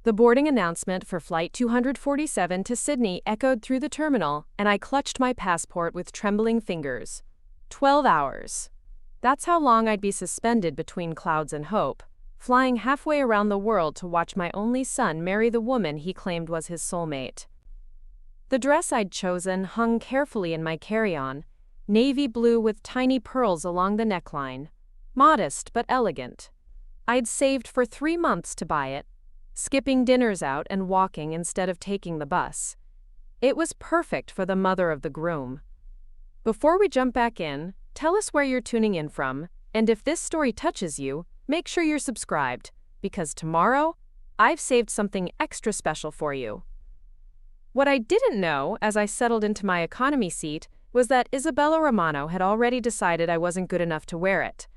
The boarding announcement for Flight 247 to Sydney echoed through the terminal, and I clutched my passport with trembling fingers. 12 hours. That's how long I'd be suspended between clouds and hope, flying halfway around the world to watch my only son marry the woman he claimed was his soulmate. The dress I'd chosen hung carefully in my carry-on, navy blue with tiny pearls along the neckline. Modest but elegant. I'd saved for 3 months to buy it, skipping dinners out and walking instead of taking the bus. It was perfect for the mother of the groom. Before we jump back in, tell us where you're tuning in from, and if this story touches you, make sure you're subscribed, because tomorrow, I've saved something extra special for you. What I didn't know as I settled into my economy seat was that Isabella Romano had already decided I wasn't good enough to wear it.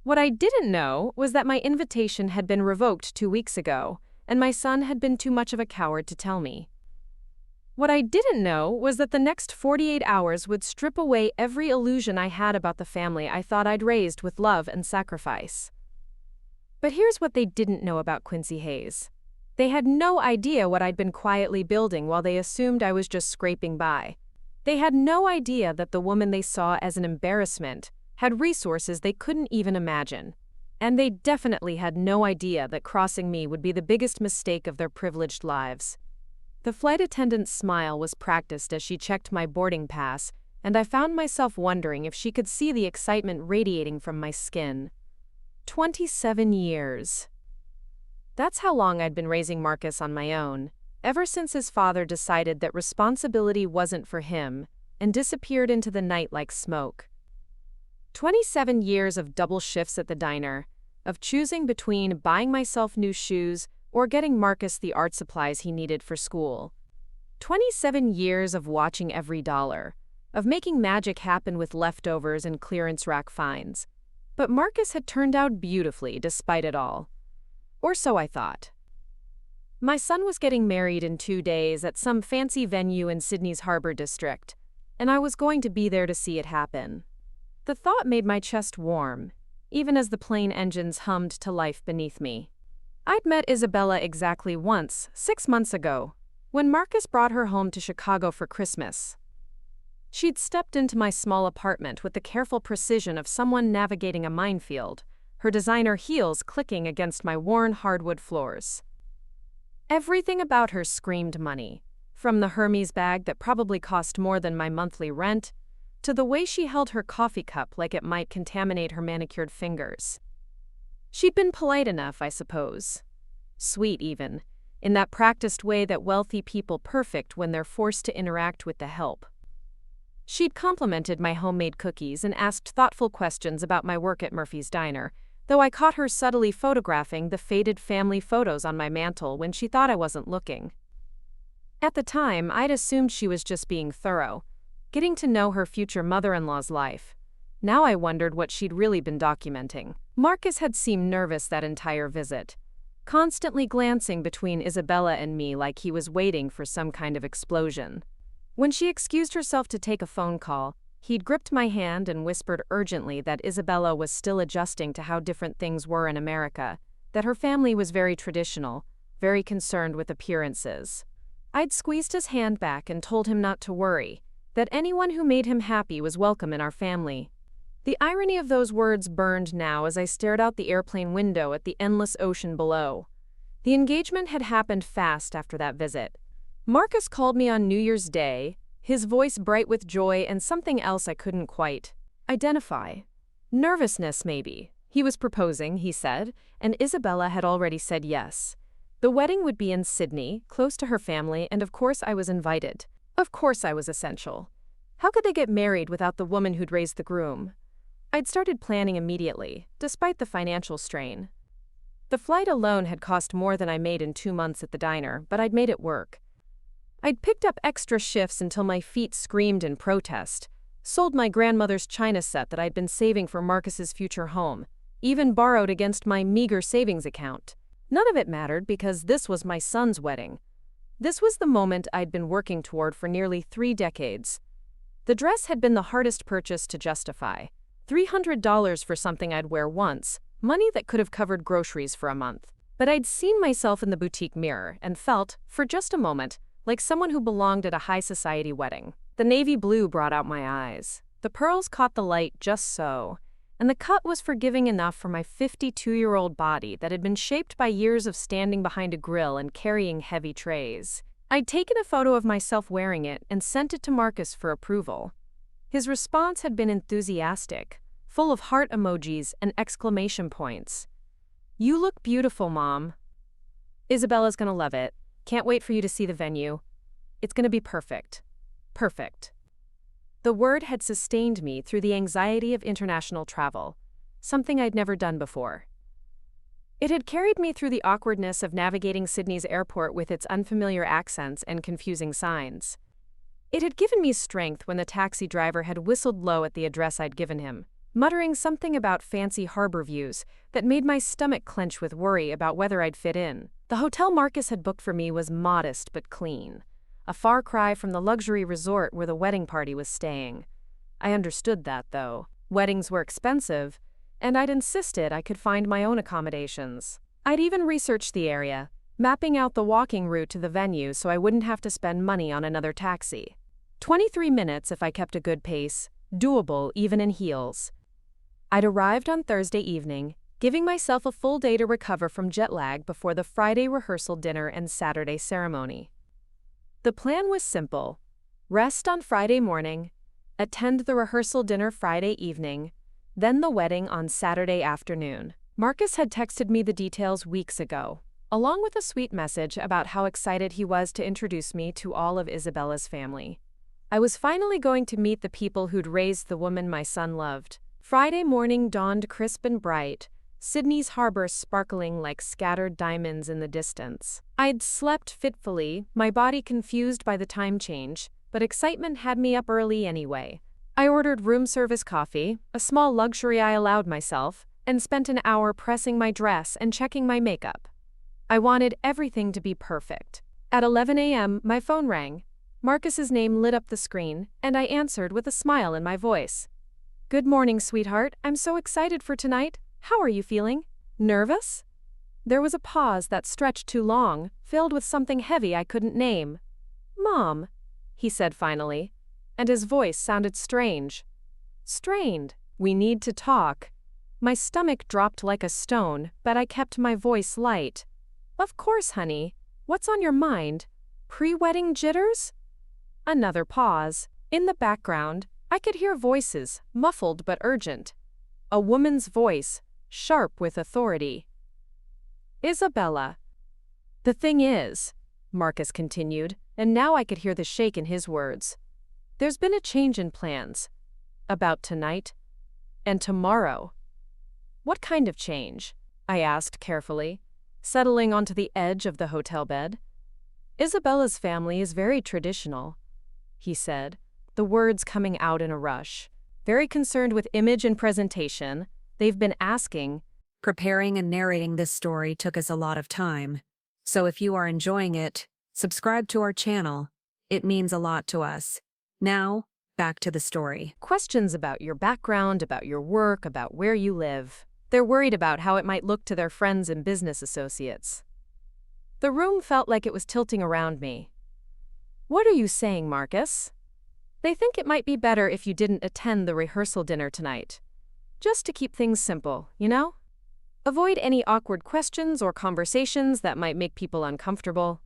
What I didn't know was that my invitation had been revoked 2 weeks ago, and my son had been too much of a coward to tell me. What I didn't know was that the next 48 hours would strip away every illusion I had about the family I thought I'd raised with love and sacrifice. But here's what they didn't know about Quincy Hayes. They had no idea what I'd been quietly building while they assumed I was just scraping by. They had no idea that the woman they saw as an embarrassment had resources they couldn't even imagine. And they definitely had no idea that crossing me would be the biggest mistake of their privileged lives. The flight attendant's smile was practiced as she checked my boarding pass, and I found myself wondering if she could see the excitement radiating from my skin. 27 years. That's how long I'd been raising Marcus on my own, ever since his father decided that responsibility wasn't for him and disappeared into the night like smoke. 27 years of double shifts at the diner, of choosing between buying myself new shoes or getting Marcus the art supplies he needed for school. 27 years of watching every dollar, of making magic happen with leftovers and clearance rack finds. But Marcus had turned out beautifully despite it all. Or so I thought. My son was getting married in 2 days at some fancy venue in Sydney's Harbour District, and I was going to be there to see it happen. The thought made my chest warm, even as the plane engines hummed to life beneath me. I'd met Isabella exactly once, 6 months ago, when Marcus brought her home to Chicago for Christmas. She'd stepped into my small apartment with the careful precision of someone navigating a minefield, her designer heels clicking against my worn hardwood floors. Everything about her screamed money, from the Hermes bag that probably cost more than my monthly rent, to the way she held her coffee cup like it might contaminate her manicured fingers. She'd been polite enough, I suppose. Sweet, even, in that practiced way that wealthy people perfect when they're forced to interact with the help. She'd complimented my homemade cookies and asked thoughtful questions about my work at Murphy's Diner, though I caught her subtly photographing the faded family photos on my mantle when she thought I wasn't looking. At the time, I'd assumed she was just being thorough, getting to know her future mother-in-law's life. Now I wondered what she'd really been documenting. Marcus had seemed nervous that entire visit, constantly glancing between Isabella and me like he was waiting for some kind of explosion. When she excused herself to take a phone call, he'd gripped my hand and whispered urgently that Isabella was still adjusting to how different things were in America, that her family was very traditional, very concerned with appearances. I'd squeezed his hand back and told him not to worry, that anyone who made him happy was welcome in our family. The irony of those words burned now as I stared out the airplane window at the endless ocean below. The engagement had happened fast after that visit. Marcus called me on New Year's Day, his voice bright with joy and something else I couldn't quite identify. Nervousness, maybe. He was proposing, he said, and Isabella had already said yes. The wedding would be in Sydney, close to her family, and of course I was invited. Of course I was essential. How could they get married without the woman who'd raised the groom? I'd started planning immediately, despite the financial strain. The flight alone had cost more than I made in 2 months at the diner, but I'd made it work. I'd picked up extra shifts until my feet screamed in protest, sold my grandmother's china set that I'd been saving for Marcus's future home, even borrowed against my meager savings account. None of it mattered because this was my son's wedding. This was the moment I'd been working toward for nearly 3 decades. The dress had been the hardest purchase to justify. $300 for something I'd wear once, money that could have covered groceries for a month. But I'd seen myself in the boutique mirror and felt, for just a moment, like someone who belonged at a high society wedding. The navy blue brought out my eyes. The pearls caught the light just so, and the cut was forgiving enough for my 52-year-old body that had been shaped by years of standing behind a grill and carrying heavy trays. I'd taken a photo of myself wearing it and sent it to Marcus for approval. His response had been enthusiastic, full of heart emojis and exclamation points. "You look beautiful, Mom. Isabella's gonna love it. Can't wait for you to see the venue. It's gonna be perfect. Perfect." The word had sustained me through the anxiety of international travel, something I'd never done before. It had carried me through the awkwardness of navigating Sydney's airport with its unfamiliar accents and confusing signs. It had given me strength when the taxi driver had whistled low at the address I'd given him, muttering something about fancy harbor views that made my stomach clench with worry about whether I'd fit in. The hotel Marcus had booked for me was modest but clean, a far cry from the luxury resort where the wedding party was staying. I understood that, though. Weddings were expensive, and I'd insisted I could find my own accommodations. I'd even researched the area, mapping out the walking route to the venue so I wouldn't have to spend money on another taxi. 23 minutes if I kept a good pace, doable even in heels. I'd arrived on Thursday evening, giving myself a full day to recover from jet lag before the Friday rehearsal dinner and Saturday ceremony. The plan was simple: rest on Friday morning, attend the rehearsal dinner Friday evening, then the wedding on Saturday afternoon. Marcus had texted me the details weeks ago, along with a sweet message about how excited he was to introduce me to all of Isabella's family. I was finally going to meet the people who'd raised the woman my son loved. Friday morning dawned crisp and bright, Sydney's harbor sparkling like scattered diamonds in the distance. I'd slept fitfully, my body confused by the time change, but excitement had me up early anyway. I ordered room service coffee, a small luxury I allowed myself, and spent an hour pressing my dress and checking my makeup. I wanted everything to be perfect. At 11 a.m., my phone rang. Marcus's name lit up the screen, and I answered with a smile in my voice. "Good morning, sweetheart. I'm so excited for tonight. How are you feeling? Nervous?" There was a pause that stretched too long, filled with something heavy I couldn't name. "Mom," he said finally, and his voice sounded strange. Strained. "We need to talk." My stomach dropped like a stone, but I kept my voice light. "Of course, honey. What's on your mind? Pre-wedding jitters?" Another pause. In the background, I could hear voices, muffled but urgent. A woman's voice, sharp with authority. "Isabella." "The thing is," Marcus continued, and now I could hear the shake in his words, "there's been a change in plans. About tonight. And tomorrow." "What kind of change?" I asked carefully, settling onto the edge of the hotel bed. "Isabella's family is very traditional," he said, the words coming out in a rush. "Very concerned with image and presentation. They've been asking." Preparing and narrating this story took us a lot of time. So if you are enjoying it, subscribe to our channel. It means a lot to us. Now, back to the story. Questions about your background, about your work, about where you live. They're worried about how it might look to their friends and business associates. The room felt like it was tilting around me. "What are you saying, Marcus?" "They think it might be better if you didn't attend the rehearsal dinner tonight. Just to keep things simple, you know? Avoid any awkward questions or conversations that might make people uncomfortable."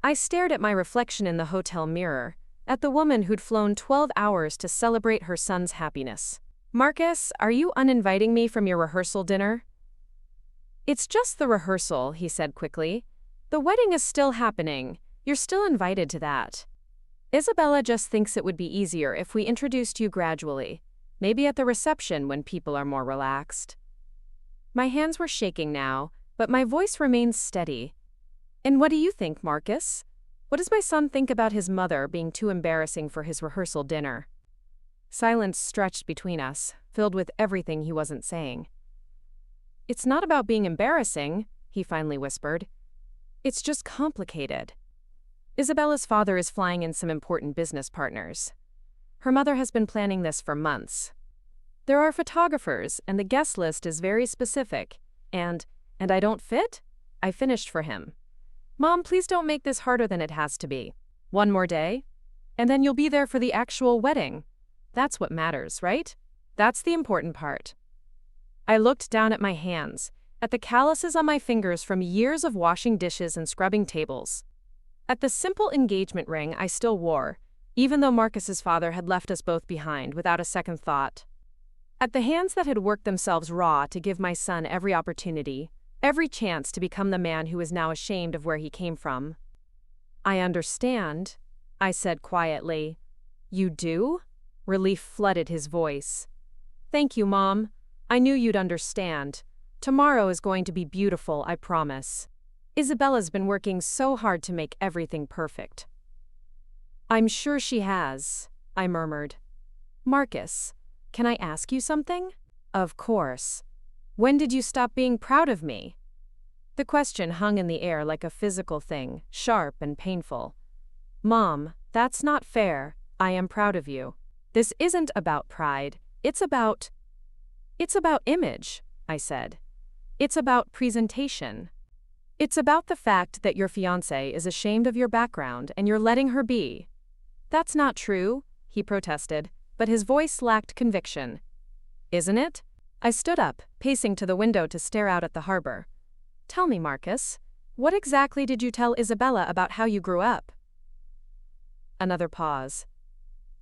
I stared at my reflection in the hotel mirror, at the woman who'd flown 12 hours to celebrate her son's happiness. "Marcus, are you uninviting me from your rehearsal dinner?" "It's just the rehearsal," he said quickly. "The wedding is still happening. You're still invited to that. Isabella just thinks it would be easier if we introduced you gradually, maybe at the reception when people are more relaxed." My hands were shaking now, but my voice remained steady. "And what do you think, Marcus? What does my son think about his mother being too embarrassing for his rehearsal dinner?" Silence stretched between us, filled with everything he wasn't saying. "It's not about being embarrassing," he finally whispered. "It's just complicated. Isabella's father is flying in some important business partners. Her mother has been planning this for months. There are photographers, and the guest list is very specific. And I don't fit? I finished for him. Mom, please don't make this harder than it has to be. One more day, and then you'll be there for the actual wedding. That's what matters, right? That's the important part. I looked down at my hands, at the calluses on my fingers from years of washing dishes and scrubbing tables. At the simple engagement ring I still wore, even though Marcus's father had left us both behind without a second thought. At the hands that had worked themselves raw to give my son every opportunity, every chance to become the man who is now ashamed of where he came from. I understand, I said quietly. You do? Relief flooded his voice. Thank you, Mom. I knew you'd understand. Tomorrow is going to be beautiful, I promise. Isabella's been working so hard to make everything perfect. I'm sure she has, I murmured. Marcus, can I ask you something? Of course. When did you stop being proud of me? The question hung in the air like a physical thing, sharp and painful. Mom, that's not fair. I am proud of you. This isn't about pride. It's about image, I said. It's about presentation. It's about the fact that your fiancé is ashamed of your background and you're letting her be. That's not true, he protested, but his voice lacked conviction. Isn't it? I stood up, pacing to the window to stare out at the harbor. Tell me, Marcus, what exactly did you tell Isabella about how you grew up? Another pause.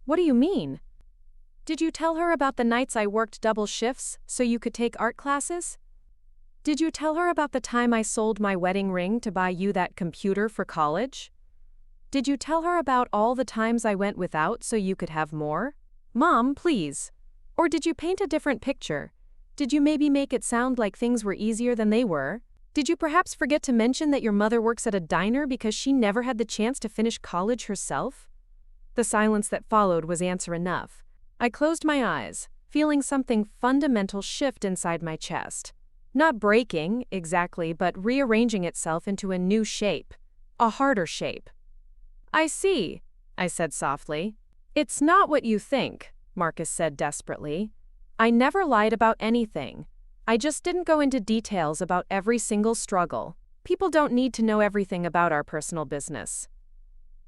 What do you mean? Did you tell her about the nights I worked double shifts so you could take art classes? Did you tell her about the time I sold my wedding ring to buy you that computer for college? Did you tell her about all the times I went without so you could have more? Mom, please. Or did you paint a different picture? Did you maybe make it sound like things were easier than they were? Did you perhaps forget to mention that your mother works at a diner because she never had the chance to finish college herself? The silence that followed was answer enough. I closed my eyes, feeling something fundamental shift inside my chest. Not breaking, exactly, but rearranging itself into a new shape. A harder shape. I see, I said softly. It's not what you think, Marcus said desperately. I never lied about anything. I just didn't go into details about every single struggle. People don't need to know everything about our personal business.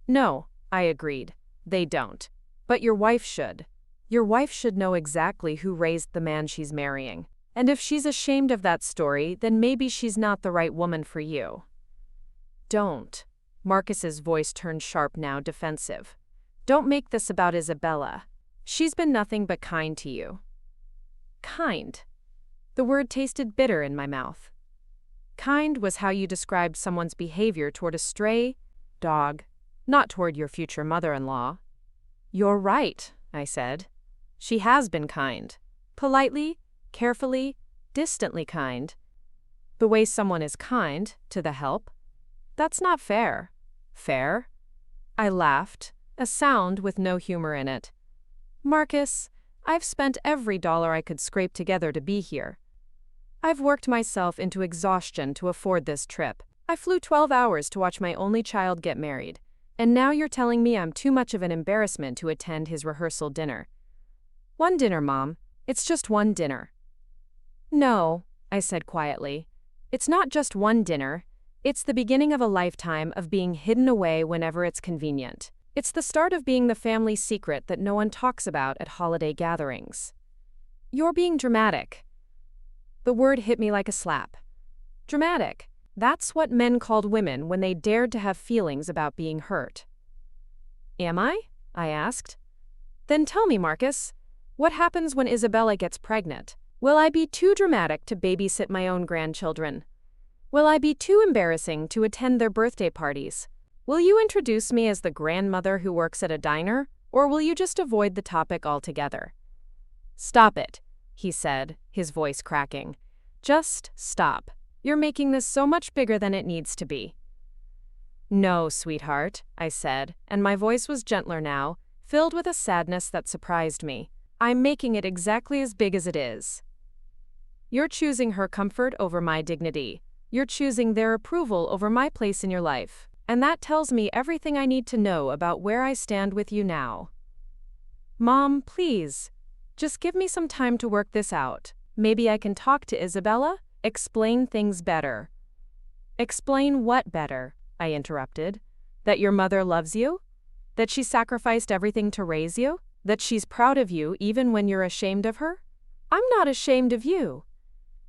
No, I agreed. They don't. But your wife should. Your wife should know exactly who raised the man she's marrying. And if she's ashamed of that story, then maybe she's not the right woman for you. Don't. Marcus's voice turned sharp now, defensive. Don't make this about Isabella. She's been nothing but kind to you. Kind. The word tasted bitter in my mouth. Kind was how you described someone's behavior toward a stray dog, not toward your future mother-in-law. You're right, I said. She has been kind. Politely, carefully, distantly kind. The way someone is kind to the help. That's not fair. Fair? I laughed, a sound with no humor in it. Marcus, I've spent every dollar I could scrape together to be here. I've worked myself into exhaustion to afford this trip. I flew 12 hours to watch my only child get married, and now you're telling me I'm too much of an embarrassment to attend his rehearsal dinner. One dinner, Mom. It's just one dinner. No, I said quietly. It's not just one dinner. It's the beginning of a lifetime of being hidden away whenever it's convenient. It's the start of being the family secret that no one talks about at holiday gatherings. You're being dramatic. The word hit me like a slap. Dramatic. That's what men called women when they dared to have feelings about being hurt. Am I? I asked. Then tell me, Marcus, what happens when Isabella gets pregnant? Will I be too dramatic to babysit my own grandchildren? Will I be too embarrassing to attend their birthday parties? Will you introduce me as the grandmother who works at a diner, or will you just avoid the topic altogether? Stop it, he said, his voice cracking. Just stop. You're making this so much bigger than it needs to be. No, sweetheart, I said, and my voice was gentler now, filled with a sadness that surprised me. I'm making it exactly as big as it is. You're choosing her comfort over my dignity. You're choosing their approval over my place in your life. And that tells me everything I need to know about where I stand with you now. Mom, please, just give me some time to work this out. Maybe I can talk to Isabella, explain things better. Explain what better? I interrupted. That your mother loves you? That she sacrificed everything to raise you? That she's proud of you even when you're ashamed of her? I'm not ashamed of you.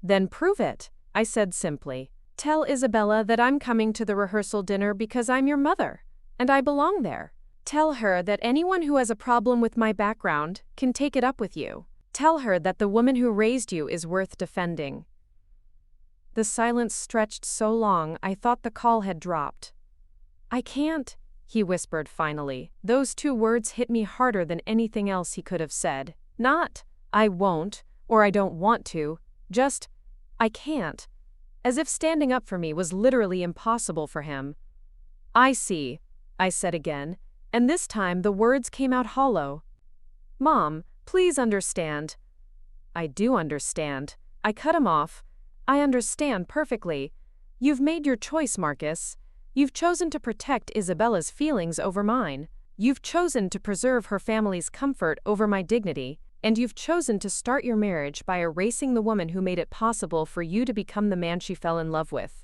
Then prove it, I said simply. Tell Isabella that I'm coming to the rehearsal dinner because I'm your mother, and I belong there. Tell her that anyone who has a problem with my background can take it up with you. Tell her that the woman who raised you is worth defending. The silence stretched so long I thought the call had dropped. I can't, he whispered finally. Those 2 words hit me harder than anything else he could have said. Not, I won't, or I don't want to, just, I can't. As if standing up for me was literally impossible for him. I see, I said again, and this time the words came out hollow. Mom, please understand. I do understand. I cut him off. I understand perfectly. You've made your choice, Marcus. You've chosen to protect Isabella's feelings over mine. You've chosen to preserve her family's comfort over my dignity. And you've chosen to start your marriage by erasing the woman who made it possible for you to become the man she fell in love with.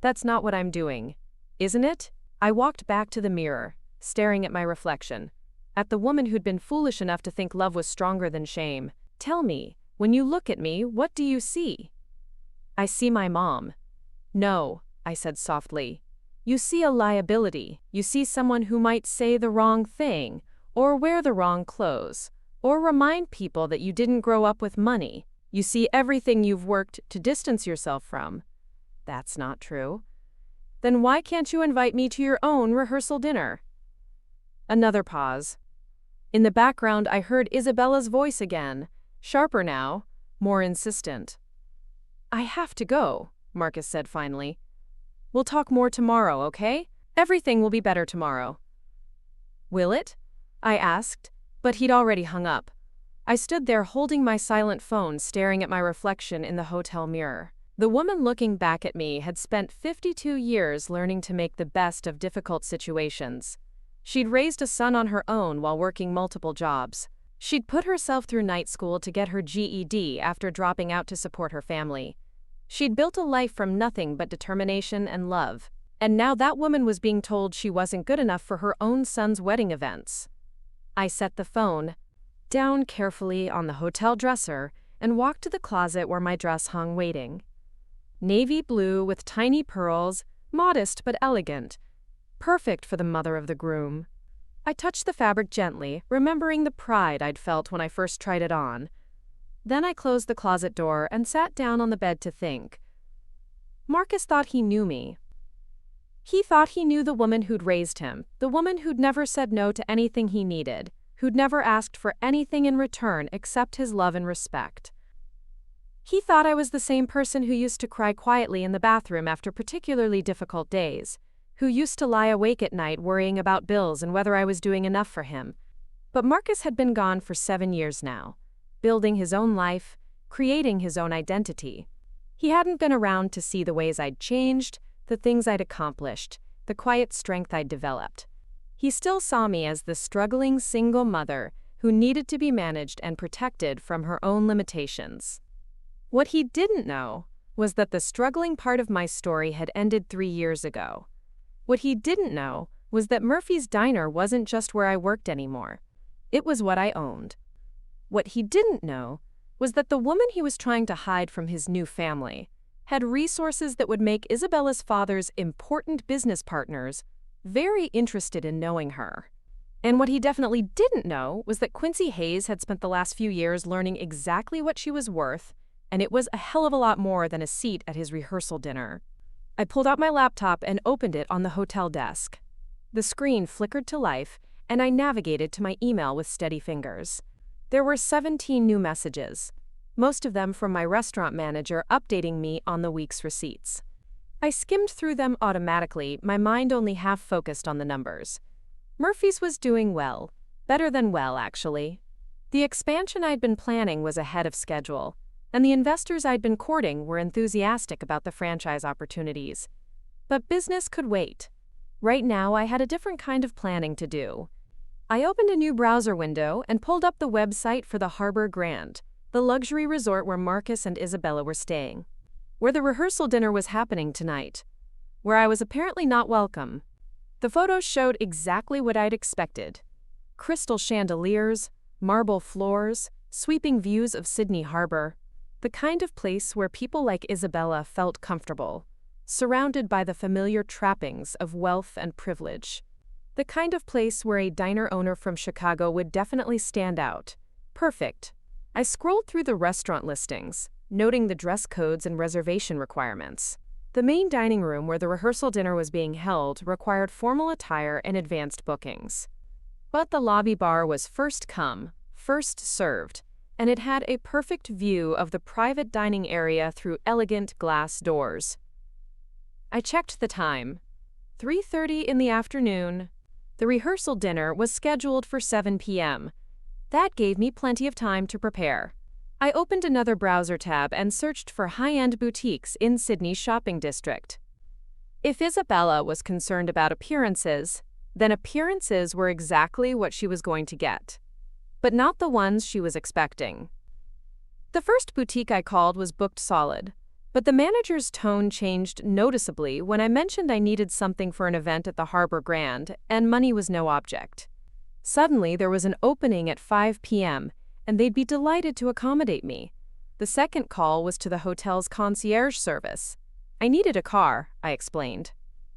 That's not what I'm doing, isn't it? I walked back to the mirror, staring at my reflection, at the woman who'd been foolish enough to think love was stronger than shame. Tell me, when you look at me, what do you see? I see my mom. No, I said softly. You see a liability. You see someone who might say the wrong thing, or wear the wrong clothes, or remind people that you didn't grow up with money. You see everything you've worked to distance yourself from. That's not true. Then why can't you invite me to your own rehearsal dinner? Another pause. In the background, I heard Isabella's voice again, sharper now, more insistent. I have to go, Marcus said finally. We'll talk more tomorrow, okay? Everything will be better tomorrow. Will it? I asked, but he'd already hung up. I stood there holding my silent phone, staring at my reflection in the hotel mirror. The woman looking back at me had spent 52 years learning to make the best of difficult situations. She'd raised a son on her own while working multiple jobs. She'd put herself through night school to get her GED after dropping out to support her family. She'd built a life from nothing but determination and love. And now that woman was being told she wasn't good enough for her own son's wedding events. I set the phone down carefully on the hotel dresser and walked to the closet where my dress hung waiting. Navy blue with tiny pearls, modest but elegant, perfect for the mother of the groom. I touched the fabric gently, remembering the pride I'd felt when I first tried it on. Then I closed the closet door and sat down on the bed to think. Marcus thought he knew me. He thought he knew the woman who'd raised him, the woman who'd never said no to anything he needed, who'd never asked for anything in return except his love and respect. He thought I was the same person who used to cry quietly in the bathroom after particularly difficult days, who used to lie awake at night worrying about bills and whether I was doing enough for him. But Marcus had been gone for 7 years now, building his own life, creating his own identity. He hadn't been around to see the ways I'd changed, the things I'd accomplished, the quiet strength I'd developed. He still saw me as the struggling single mother who needed to be managed and protected from her own limitations. What he didn't know was that the struggling part of my story had ended 3 years ago. What he didn't know was that Murphy's Diner wasn't just where I worked anymore. It was what I owned. What he didn't know was that the woman he was trying to hide from his new family had resources that would make Isabella's father's important business partners very interested in knowing her. And what he definitely didn't know was that Quincy Hayes had spent the last few years learning exactly what she was worth, and it was a hell of a lot more than a seat at his rehearsal dinner. I pulled out my laptop and opened it on the hotel desk. The screen flickered to life, and I navigated to my email with steady fingers. There were 17 new messages, most of them from my restaurant manager updating me on the week's receipts. I skimmed through them automatically, my mind only half focused on the numbers. Murphy's was doing well, better than well, actually. The expansion I'd been planning was ahead of schedule, and the investors I'd been courting were enthusiastic about the franchise opportunities. But business could wait. Right now, I had a different kind of planning to do. I opened a new browser window and pulled up the website for the Harbor Grand, the luxury resort where Marcus and Isabella were staying, where the rehearsal dinner was happening tonight. where I was apparently not welcome. The photos showed exactly what I'd expected: crystal chandeliers, marble floors, sweeping views of Sydney Harbor, the kind of place where people like Isabella felt comfortable, surrounded by the familiar trappings of wealth and privilege. The kind of place where a diner owner from Chicago would definitely stand out. Perfect. I scrolled through the restaurant listings, noting the dress codes and reservation requirements. The main dining room where the rehearsal dinner was being held required formal attire and advanced bookings. But the lobby bar was first come, first served, and it had a perfect view of the private dining area through elegant glass doors. I checked the time. 3:30 in the afternoon. The rehearsal dinner was scheduled for 7 p.m. That gave me plenty of time to prepare. I opened another browser tab and searched for high-end boutiques in Sydney's shopping district. If Isabella was concerned about appearances, then appearances were exactly what she was going to get, but not the ones she was expecting. The first boutique I called was booked solid, but the manager's tone changed noticeably when I mentioned I needed something for an event at the Harbor Grand and money was no object. Suddenly, there was an opening at 5 p.m., and they'd be delighted to accommodate me. The second call was to the hotel's concierge service. I needed a car, I explained.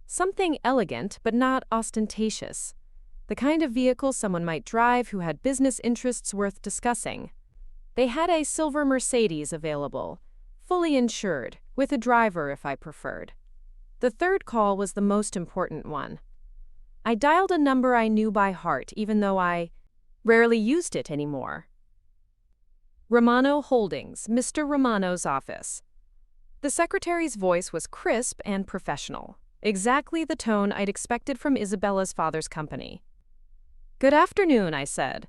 Something elegant but not ostentatious. The kind of vehicle someone might drive who had business interests worth discussing. They had a silver Mercedes available, fully insured, with a driver if I preferred. The third call was the most important one. I dialed a number I knew by heart, even though I rarely used it anymore. Romano Holdings, Mr. Romano's office. The secretary's voice was crisp and professional, exactly the tone I'd expected from Isabella's father's company. "Good afternoon," I said,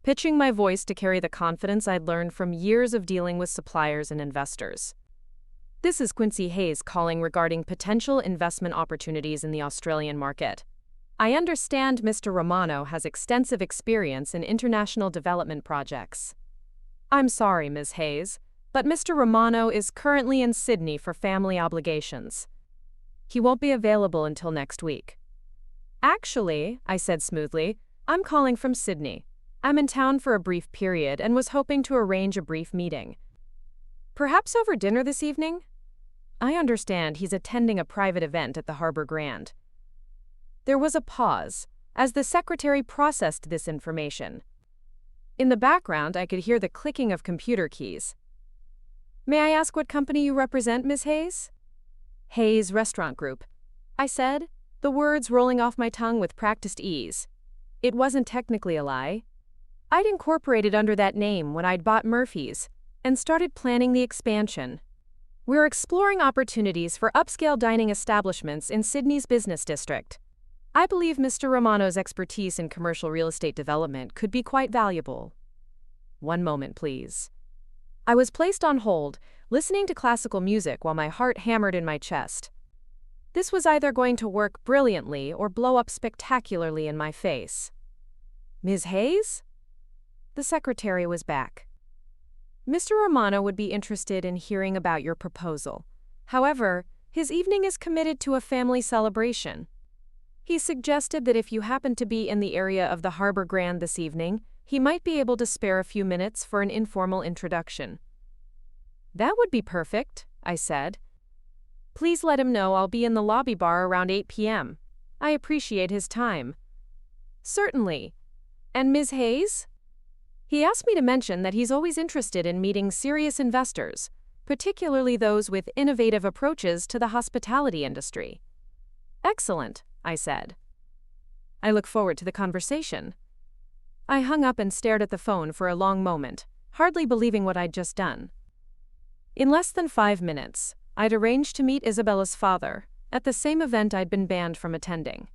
pitching my voice to carry the confidence I'd learned from years of dealing with suppliers and investors. "This is Quincy Hayes calling regarding potential investment opportunities in the Australian market. I understand Mr. Romano has extensive experience in international development projects." "I'm sorry, Ms. Hayes, but Mr. Romano is currently in Sydney for family obligations. He won't be available until next week." "Actually," I said smoothly, "I'm calling from Sydney. I'm in town for a brief period and was hoping to arrange a brief meeting. Perhaps over dinner this evening? I understand he's attending a private event at the Harbor Grand." There was a pause as the secretary processed this information. In the background, I could hear the clicking of computer keys. "May I ask what company you represent, Ms. Hayes?" "Hayes Restaurant Group," I said, the words rolling off my tongue with practiced ease. It wasn't technically a lie. I'd incorporated under that name when I'd bought Murphy's and started planning the expansion. We're exploring opportunities for upscale dining establishments in Sydney's business district. I believe Mr. Romano's expertise in commercial real estate development could be quite valuable. One moment, please. I was placed on hold, listening to classical music while my heart hammered in my chest. This was either going to work brilliantly or blow up spectacularly in my face. "Ms. Hayes?" The secretary was back. "Mr. Romano would be interested in hearing about your proposal. However, his evening is committed to a family celebration. He suggested that if you happen to be in the area of the Harbor Grand this evening, he might be able to spare a few minutes for an informal introduction." "That would be perfect," I said. "Please let him know I'll be in the lobby bar around 8 p.m. I appreciate his time." "Certainly. And Ms. Hayes?" He asked me to mention that he's always interested in meeting serious investors, particularly those with innovative approaches to the hospitality industry. "Excellent," I said. "I look forward to the conversation." I hung up and stared at the phone for a long moment, hardly believing what I'd just done. In less than 5 minutes, I'd arranged to meet Isabella's father at the same event I'd been banned from attending.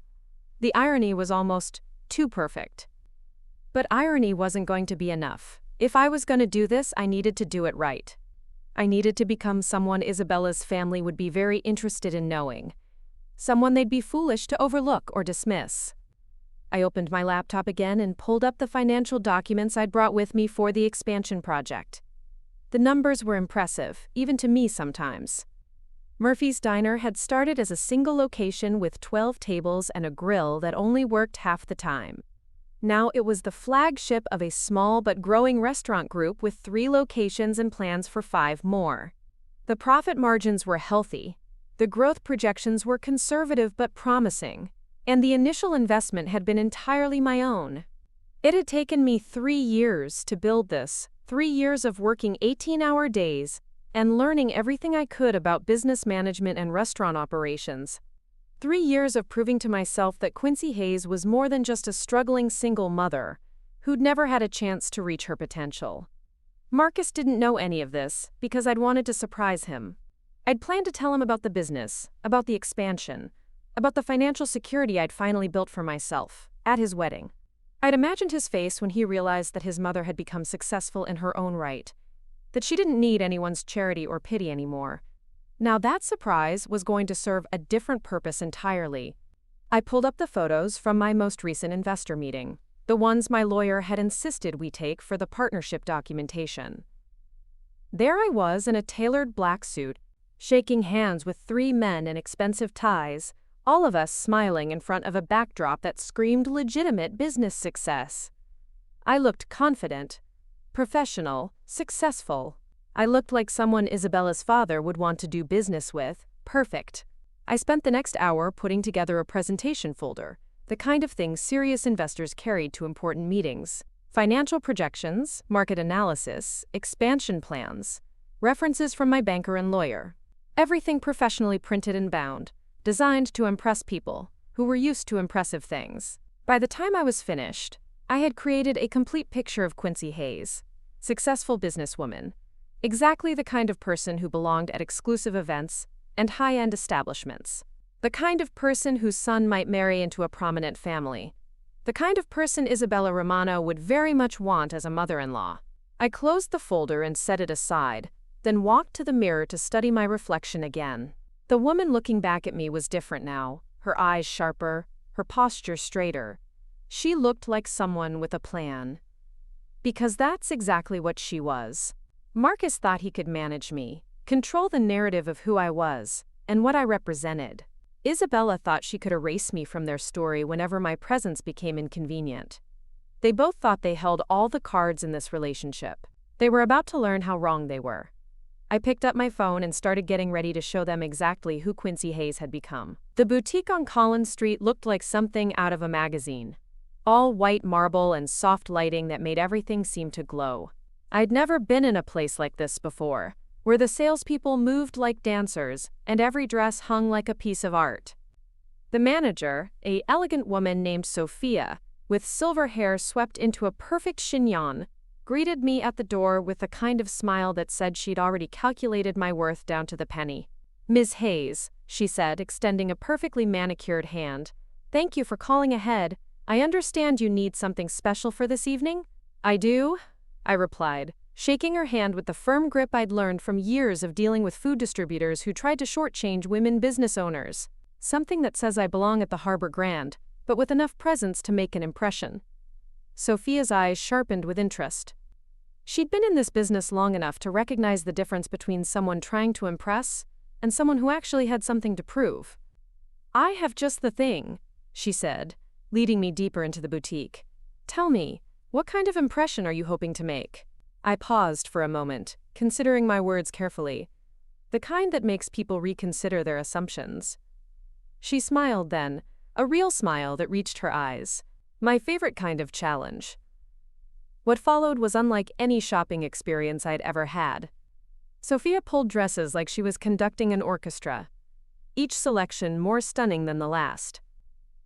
The irony was almost too perfect. But irony wasn't going to be enough. If I was going to do this, I needed to do it right. I needed to become someone Isabella's family would be very interested in knowing. Someone they'd be foolish to overlook or dismiss. I opened my laptop again and pulled up the financial documents I'd brought with me for the expansion project. The numbers were impressive, even to me sometimes. Murphy's Diner had started as a single location with 12 tables and a grill that only worked half the time. Now it was the flagship of a small but growing restaurant group with 3 locations and plans for 5 more. The profit margins were healthy, the growth projections were conservative but promising, and the initial investment had been entirely my own. It had taken me 3 years to build this, 3 years of working 18-hour days, and learning everything I could about business management and restaurant operations. 3 years of proving to myself that Quincy Hayes was more than just a struggling single mother who'd never had a chance to reach her potential. Marcus didn't know any of this because I'd wanted to surprise him. I'd planned to tell him about the business, about the expansion, about the financial security I'd finally built for myself, at his wedding. I'd imagined his face when he realized that his mother had become successful in her own right, that she didn't need anyone's charity or pity anymore. Now that surprise was going to serve a different purpose entirely. I pulled up the photos from my most recent investor meeting, the ones my lawyer had insisted we take for the partnership documentation. There I was in a tailored black suit, shaking hands with 3 men in expensive ties, all of us smiling in front of a backdrop that screamed legitimate business success. I looked confident, professional, successful. I looked like someone Isabella's father would want to do business with. Perfect. I spent the next hour putting together a presentation folder, the kind of thing serious investors carried to important meetings. Financial projections, market analysis, expansion plans, references from my banker and lawyer. Everything professionally printed and bound, designed to impress people who were used to impressive things. By the time I was finished, I had created a complete picture of Quincy Hayes, successful businesswoman, exactly the kind of person who belonged at exclusive events and high-end establishments, the kind of person whose son might marry into a prominent family, the kind of person Isabella Romano would very much want as a mother-in-law. I closed the folder and set it aside, then walked to the mirror to study my reflection again. The woman looking back at me was different now, her eyes sharper, her posture straighter. She looked like someone with a plan. Because that's exactly what she was. Marcus thought he could manage me, control the narrative of who I was, and what I represented. Isabella thought she could erase me from their story whenever my presence became inconvenient. They both thought they held all the cards in this relationship. They were about to learn how wrong they were. I picked up my phone and started getting ready to show them exactly who Quincy Hayes had become. The boutique on Collins Street looked like something out of a magazine. All white marble and soft lighting that made everything seem to glow. I'd never been in a place like this before, where the salespeople moved like dancers and every dress hung like a piece of art. The manager, an elegant woman named Sophia, with silver hair swept into a perfect chignon, greeted me at the door with a kind of smile that said she'd already calculated my worth down to the penny. "Ms. Hayes," she said, extending a perfectly manicured hand, "thank you for calling ahead. I understand you need something special for this evening?" "I do," I replied, shaking her hand with the firm grip I'd learned from years of dealing with food distributors who tried to shortchange women business owners. Something that says I belong at the Harbor Grand, but with enough presence to make an impression. Sophia's eyes sharpened with interest. She'd been in this business long enough to recognize the difference between someone trying to impress and someone who actually had something to prove. "I have just the thing," she said, leading me deeper into the boutique. "Tell me, what kind of impression are you hoping to make?" I paused for a moment, considering my words carefully. The kind that makes people reconsider their assumptions. She smiled then, a real smile that reached her eyes. My favorite kind of challenge. What followed was unlike any shopping experience I'd ever had. Sophia pulled dresses like she was conducting an orchestra, each selection more stunning than the last.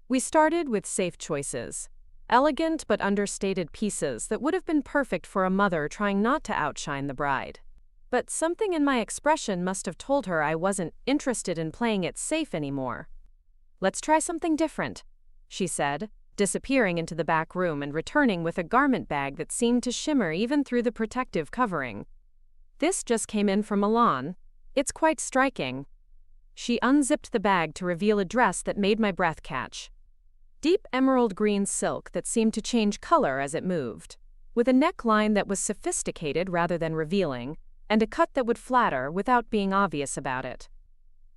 We started with safe choices, elegant but understated pieces that would have been perfect for a mother trying not to outshine the bride. But something in my expression must have told her I wasn't interested in playing it safe anymore. "Let's try something different," she said, disappearing into the back room and returning with a garment bag that seemed to shimmer even through the protective covering. "This just came in from Milan. It's quite striking." She unzipped the bag to reveal a dress that made my breath catch. Deep emerald green silk that seemed to change color as it moved, with a neckline that was sophisticated rather than revealing, and a cut that would flatter without being obvious about it.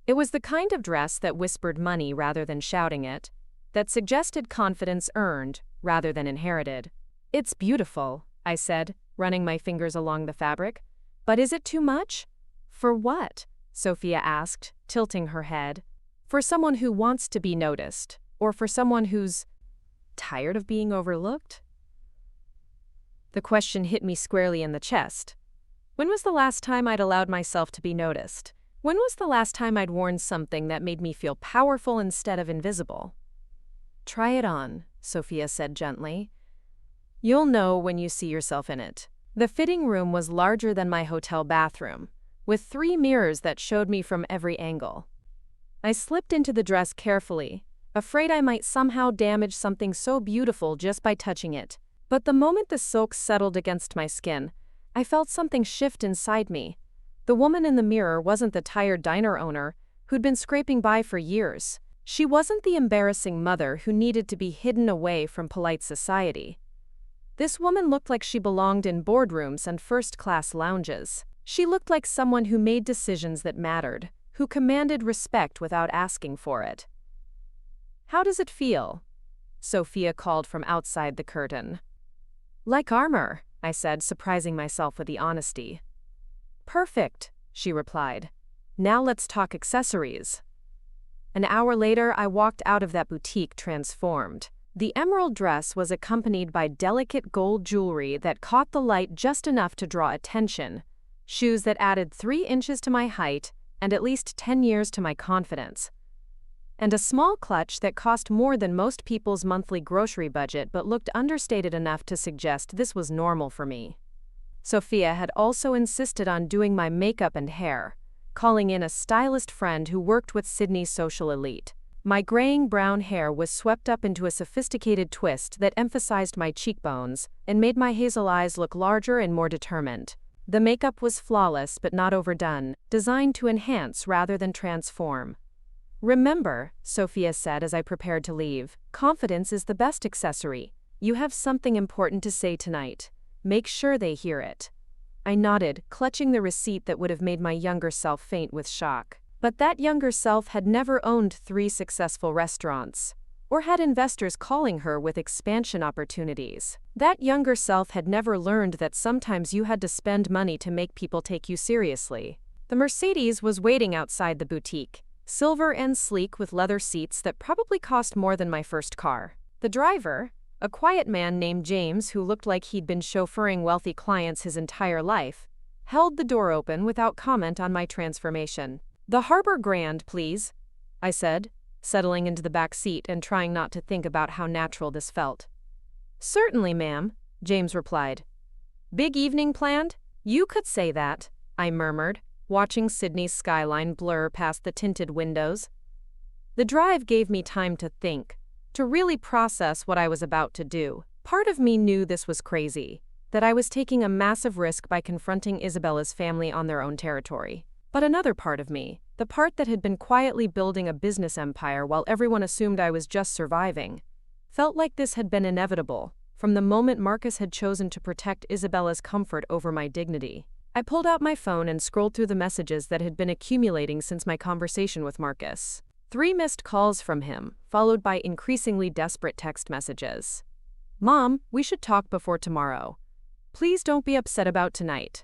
It was the kind of dress that whispered money rather than shouting it, that suggested confidence earned rather than inherited. "It's beautiful," I said, running my fingers along the fabric. "But is it too much?" "For what?" Sophia asked, tilting her head. "For someone who wants to be noticed, or for someone who's tired of being overlooked?" The question hit me squarely in the chest. When was the last time I'd allowed myself to be noticed? When was the last time I'd worn something that made me feel powerful instead of invisible? "Try it on," Sophia said gently. "You'll know when you see yourself in it." The fitting room was larger than my hotel bathroom, with 3 mirrors that showed me from every angle. I slipped into the dress carefully, afraid I might somehow damage something so beautiful just by touching it. But the moment the silk settled against my skin, I felt something shift inside me. The woman in the mirror wasn't the tired diner owner who'd been scraping by for years. She wasn't the embarrassing mother who needed to be hidden away from polite society. This woman looked like she belonged in boardrooms and first-class lounges. She looked like someone who made decisions that mattered, who commanded respect without asking for it. "How does it feel?" Sophia called from outside the curtain. "Like armor," I said, surprising myself with the honesty. "Perfect," she replied. "Now let's talk accessories." An hour later, I walked out of that boutique transformed. The emerald dress was accompanied by delicate gold jewelry that caught the light just enough to draw attention, shoes that added 3 inches to my height and at least 10 years to my confidence, and a small clutch that cost more than most people's monthly grocery budget but looked understated enough to suggest this was normal for me. Sophia had also insisted on doing my makeup and hair, calling in a stylist friend who worked with Sydney's social elite. My graying brown hair was swept up into a sophisticated twist that emphasized my cheekbones and made my hazel eyes look larger and more determined. The makeup was flawless but not overdone, designed to enhance rather than transform. "Remember," Sophia said as I prepared to leave, "confidence is the best accessory. You have something important to say tonight. Make sure they hear it." I nodded, clutching the receipt that would have made my younger self faint with shock. But that younger self had never owned 3 successful restaurants, or had investors calling her with expansion opportunities. That younger self had never learned that sometimes you had to spend money to make people take you seriously. The Mercedes was waiting outside the boutique, silver and sleek with leather seats that probably cost more than my first car. The driver, a quiet man named James who looked like he'd been chauffeuring wealthy clients his entire life, held the door open without comment on my transformation. "The Harbor Grand, please," I said, settling into the back seat and trying not to think about how natural this felt. "Certainly, ma'am," James replied. "Big evening planned?" "You could say that," I murmured, watching Sydney's skyline blur past the tinted windows. The drive gave me time to think, to really process what I was about to do. Part of me knew this was crazy, that I was taking a massive risk by confronting Isabella's family on their own territory. But another part of me, the part that had been quietly building a business empire while everyone assumed I was just surviving, felt like this had been inevitable, from the moment Marcus had chosen to protect Isabella's comfort over my dignity. I pulled out my phone and scrolled through the messages that had been accumulating since my conversation with Marcus. 3 missed calls from him, followed by increasingly desperate text messages. "Mom, we should talk before tomorrow. Please don't be upset about tonight.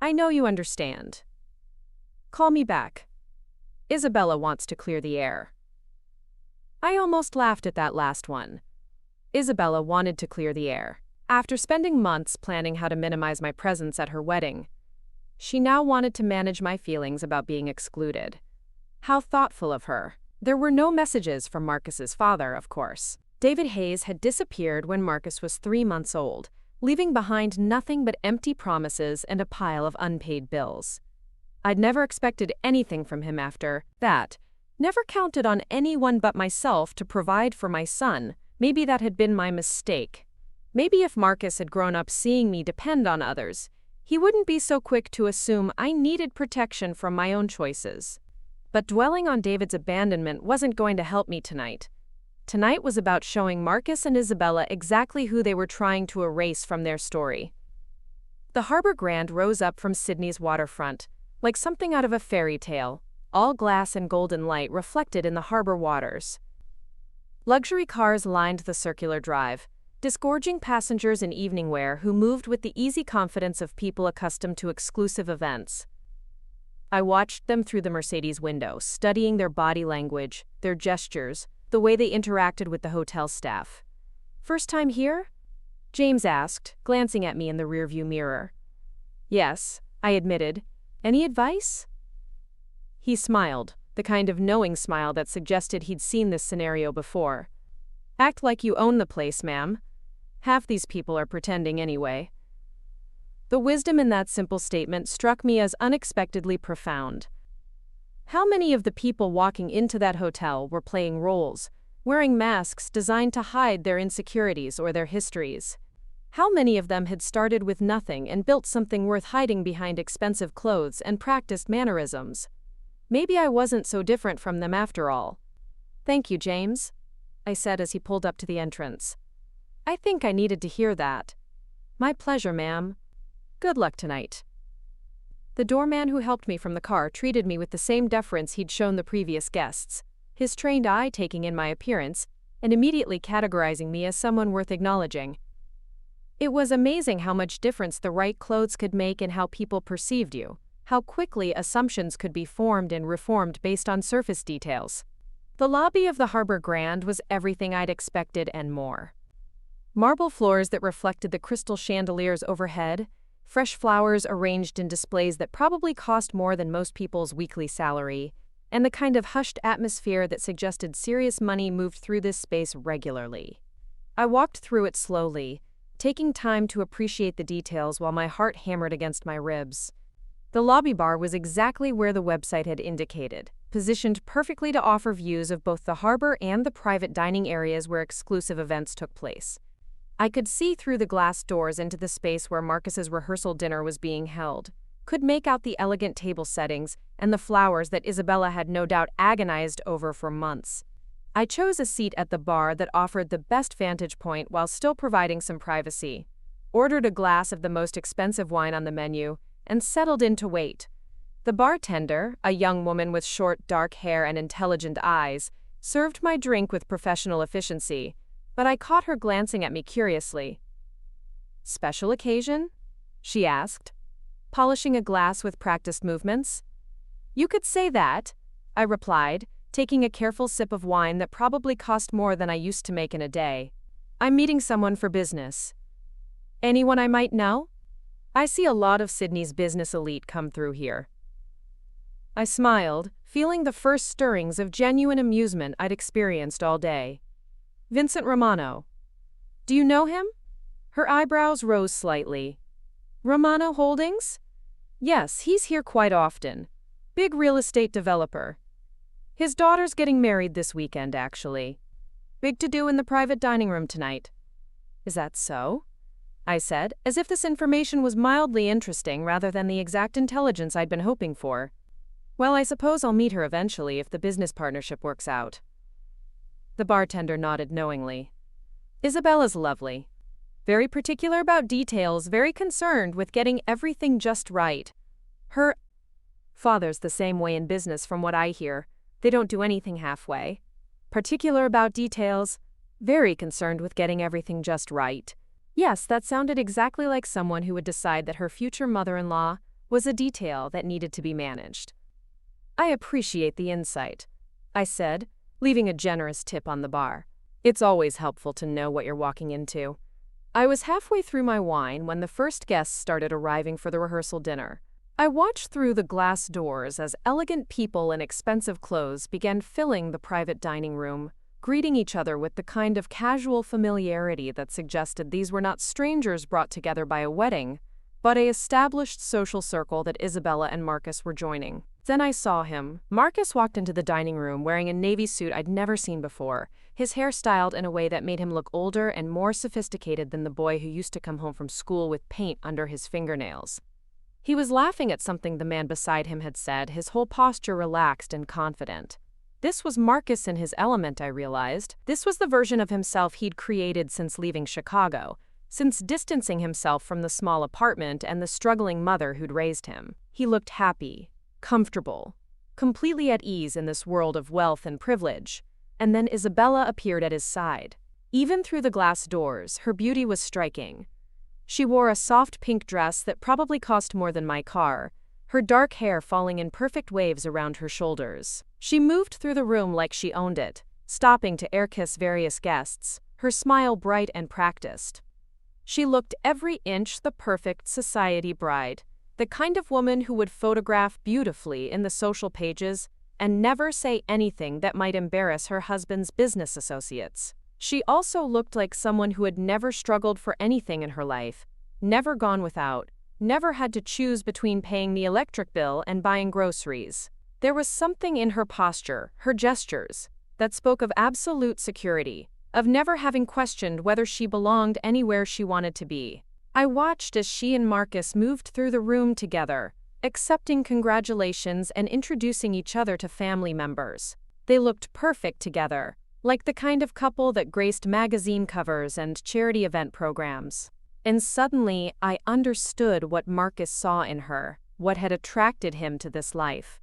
I know you understand. Call me back. Isabella wants to clear the air." I almost laughed at that last one. Isabella wanted to clear the air. After spending months planning how to minimize my presence at her wedding, she now wanted to manage my feelings about being excluded. How thoughtful of her. There were no messages from Marcus's father, of course. David Hayes had disappeared when Marcus was 3 months old, leaving behind nothing but empty promises and a pile of unpaid bills. I'd never expected anything from him after that, never counted on anyone but myself to provide for my son. Maybe that had been my mistake. Maybe if Marcus had grown up seeing me depend on others, he wouldn't be so quick to assume I needed protection from my own choices. But dwelling on David's abandonment wasn't going to help me tonight. Tonight was about showing Marcus and Isabella exactly who they were trying to erase from their story. The Harbor Grand rose up from Sydney's waterfront, like something out of a fairy tale, all glass and golden light reflected in the harbor waters. Luxury cars lined the circular drive, disgorging passengers in evening wear who moved with the easy confidence of people accustomed to exclusive events. I watched them through the Mercedes window, studying their body language, their gestures, the way they interacted with the hotel staff. "First time here?" James asked, glancing at me in the rearview mirror. "Yes," I admitted. "Any advice?" He smiled, the kind of knowing smile that suggested he'd seen this scenario before. "Act like you own the place, ma'am. Half these people are pretending anyway." The wisdom in that simple statement struck me as unexpectedly profound. How many of the people walking into that hotel were playing roles, wearing masks designed to hide their insecurities or their histories? How many of them had started with nothing and built something worth hiding behind expensive clothes and practiced mannerisms? Maybe I wasn't so different from them after all. "Thank you, James," I said as he pulled up to the entrance. "I think I needed to hear that." "My pleasure, ma'am. Good luck tonight." The doorman who helped me from the car treated me with the same deference he'd shown the previous guests, his trained eye taking in my appearance and immediately categorizing me as someone worth acknowledging. It was amazing how much difference the right clothes could make in how people perceived you, how quickly assumptions could be formed and reformed based on surface details. The lobby of the Harbor Grand was everything I'd expected and more. Marble floors that reflected the crystal chandeliers overhead, fresh flowers arranged in displays that probably cost more than most people's weekly salary, and the kind of hushed atmosphere that suggested serious money moved through this space regularly. I walked through it slowly, taking time to appreciate the details while my heart hammered against my ribs. The lobby bar was exactly where the website had indicated, positioned perfectly to offer views of both the harbor and the private dining areas where exclusive events took place. I could see through the glass doors into the space where Marcus's rehearsal dinner was being held, could make out the elegant table settings and the flowers that Isabella had no doubt agonized over for months. I chose a seat at the bar that offered the best vantage point while still providing some privacy, ordered a glass of the most expensive wine on the menu, and settled in to wait. The bartender, a young woman with short, dark hair and intelligent eyes, served my drink with professional efficiency, but I caught her glancing at me curiously. "Special occasion?" she asked, polishing a glass with practiced movements. "You could say that," I replied, taking a careful sip of wine that probably cost more than I used to make in a day. "I'm meeting someone for business." "Anyone I might know?" "I see a lot of Sydney's business elite come through here." I smiled, feeling the first stirrings of genuine amusement I'd experienced all day. "Vincent Romano." "Do you know him?" Her eyebrows rose slightly. "Romano Holdings?" "Yes, he's here quite often. Big real estate developer. His daughter's getting married this weekend, actually. Big to-do in the private dining room tonight." "Is that so?" I said, as if this information was mildly interesting rather than the exact intelligence I'd been hoping for. "Well, I suppose I'll meet her eventually if the business partnership works out." The bartender nodded knowingly. "Isabella's lovely. Very particular about details, very concerned with getting everything just right. Her father's the same way in business from what I hear. They don't do anything halfway. Particular about details, very concerned with getting everything just right." Yes, that sounded exactly like someone who would decide that her future mother-in-law was a detail that needed to be managed. "I appreciate the insight," I said, leaving a generous tip on the bar. It's always helpful to know what you're walking into. I was halfway through my wine when the first guests started arriving for the rehearsal dinner. I watched through the glass doors as elegant people in expensive clothes began filling the private dining room, greeting each other with the kind of casual familiarity that suggested these were not strangers brought together by a wedding, but an established social circle that Isabella and Marcus were joining. Then I saw him. Marcus walked into the dining room wearing a navy suit I'd never seen before, his hair styled in a way that made him look older and more sophisticated than the boy who used to come home from school with paint under his fingernails. He was laughing at something the man beside him had said, his whole posture relaxed and confident. This was Marcus in his element, I realized. This was the version of himself he'd created since leaving Chicago, since distancing himself from the small apartment and the struggling mother who'd raised him. He looked happy, comfortable, completely at ease in this world of wealth and privilege. And then Isabella appeared at his side. Even through the glass doors, her beauty was striking. She wore a soft pink dress that probably cost more than my car, her dark hair falling in perfect waves around her shoulders. She moved through the room like she owned it, stopping to air-kiss various guests, her smile bright and practiced. She looked every inch the perfect society bride, the kind of woman who would photograph beautifully in the social pages and never say anything that might embarrass her husband's business associates. She also looked like someone who had never struggled for anything in her life, never gone without, never had to choose between paying the electric bill and buying groceries. There was something in her posture, her gestures, that spoke of absolute security, of never having questioned whether she belonged anywhere she wanted to be. I watched as she and Marcus moved through the room together, accepting congratulations and introducing each other to family members. They looked perfect together, like the kind of couple that graced magazine covers and charity event programs. And suddenly, I understood what Marcus saw in her, what had attracted him to this life.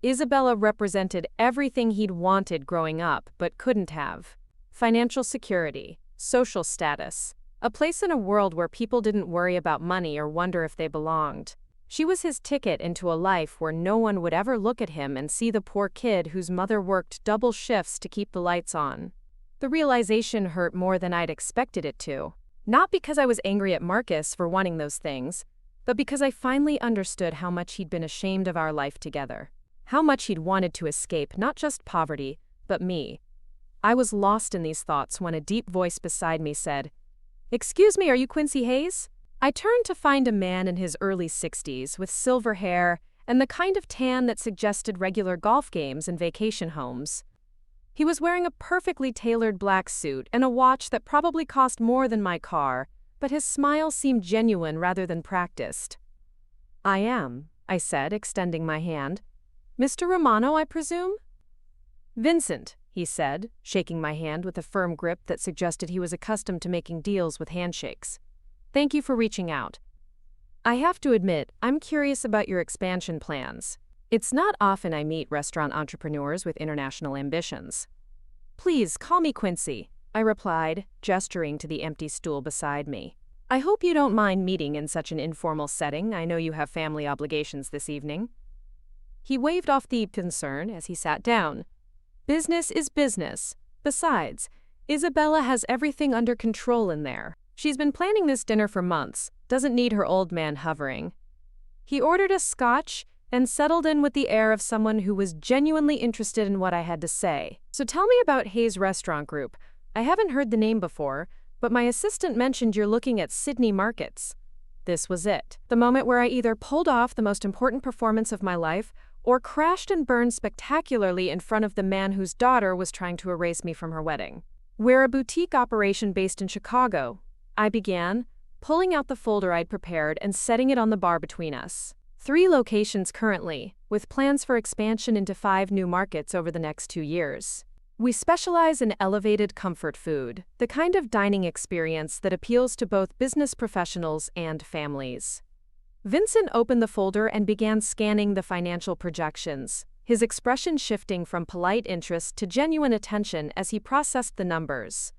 Isabella represented everything he'd wanted growing up but couldn't have. Financial security, social status, a place in a world where people didn't worry about money or wonder if they belonged. She was his ticket into a life where no one would ever look at him and see the poor kid whose mother worked double shifts to keep the lights on. The realization hurt more than I'd expected it to. Not because I was angry at Marcus for wanting those things, but because I finally understood how much he'd been ashamed of our life together. How much he'd wanted to escape not just poverty, but me. I was lost in these thoughts when a deep voice beside me said, "Excuse me, are you Quincy Hayes?" I turned to find a man in his early 60s with silver hair and the kind of tan that suggested regular golf games and vacation homes. He was wearing a perfectly tailored black suit and a watch that probably cost more than my car, but his smile seemed genuine rather than practiced. "I am," I said, extending my hand. "Mr. Romano, I presume?" "Vincent," he said, shaking my hand with a firm grip that suggested he was accustomed to making deals with handshakes. "Thank you for reaching out. I have to admit, I'm curious about your expansion plans. It's not often I meet restaurant entrepreneurs with international ambitions." "Please, call me Quincy," I replied, gesturing to the empty stool beside me. "I hope you don't mind meeting in such an informal setting. I know you have family obligations this evening." He waved off the concern as he sat down. "Business is business. Besides, Isabella has everything under control in there. She's been planning this dinner for months, doesn't need her old man hovering." He ordered a scotch and settled in with the air of someone who was genuinely interested in what I had to say. "So tell me about Hayes Restaurant Group. I haven't heard the name before, but my assistant mentioned you're looking at Sydney markets." This was it. The moment where I either pulled off the most important performance of my life or crashed and burned spectacularly in front of the man whose daughter was trying to erase me from her wedding. "We're a boutique operation based in Chicago," I began, pulling out the folder I'd prepared and setting it on the bar between us. 3 locations currently, with plans for expansion into 5 new markets over the next 2 years. We specialize in elevated comfort food, the kind of dining experience that appeals to both business professionals and families. Vincent opened the folder and began scanning the financial projections, his expression shifting from polite interest to genuine attention as he processed the numbers.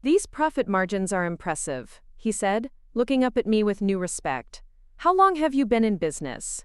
"These profit margins are impressive," he said, looking up at me with new respect. "How long have you been in business?"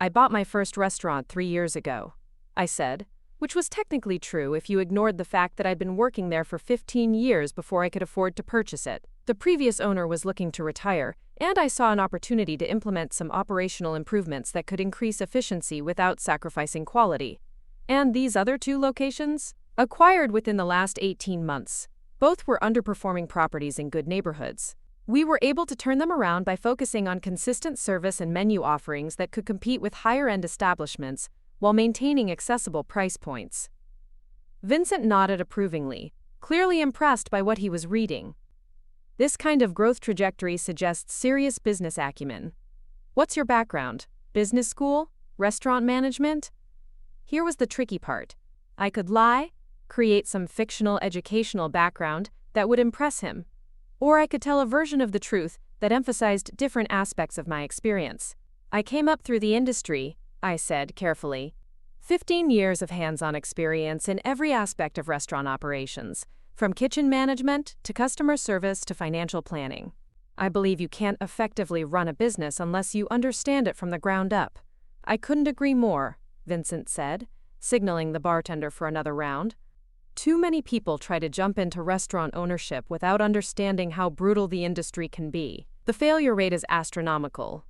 "I bought my first restaurant 3 years ago," I said, which was technically true if you ignored the fact that I'd been working there for 15 years before I could afford to purchase it. The previous owner was looking to retire, and I saw an opportunity to implement some operational improvements that could increase efficiency without sacrificing quality. And these other 2 locations? Acquired within the last 18 months. Both were underperforming properties in good neighborhoods. We were able to turn them around by focusing on consistent service and menu offerings that could compete with higher-end establishments while maintaining accessible price points. Vincent nodded approvingly, clearly impressed by what he was reading. "This kind of growth trajectory suggests serious business acumen. What's your background? Business school? Restaurant management?" Here was the tricky part. I could lie, create some fictional educational background that would impress him, or I could tell a version of the truth that emphasized different aspects of my experience. "I came up through the industry," I said carefully. 15 years of hands-on experience in every aspect of restaurant operations, from kitchen management to customer service to financial planning. I believe you can't effectively run a business unless you understand it from the ground up. I couldn't agree more, Vincent said, signaling the bartender for another round. Too many people try to jump into restaurant ownership without understanding how brutal the industry can be. The failure rate is astronomical.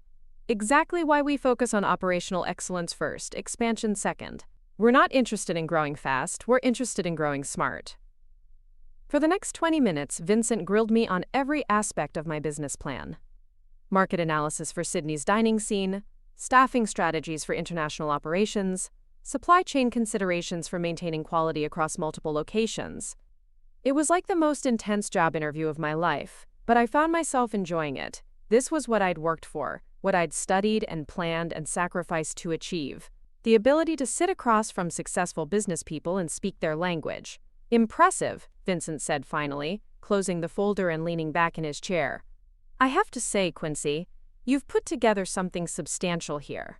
Exactly why we focus on operational excellence first, expansion second. We're not interested in growing fast, we're interested in growing smart. For the next 20 minutes, Vincent grilled me on every aspect of my business plan. Market analysis for Sydney's dining scene, staffing strategies for international operations, supply chain considerations for maintaining quality across multiple locations. It was like the most intense job interview of my life, but I found myself enjoying it. This was what I'd worked for, what I'd studied and planned and sacrificed to achieve. The ability to sit across from successful business people and speak their language. Impressive, Vincent said finally, closing the folder and leaning back in his chair. I have to say, Quincy, you've put together something substantial here.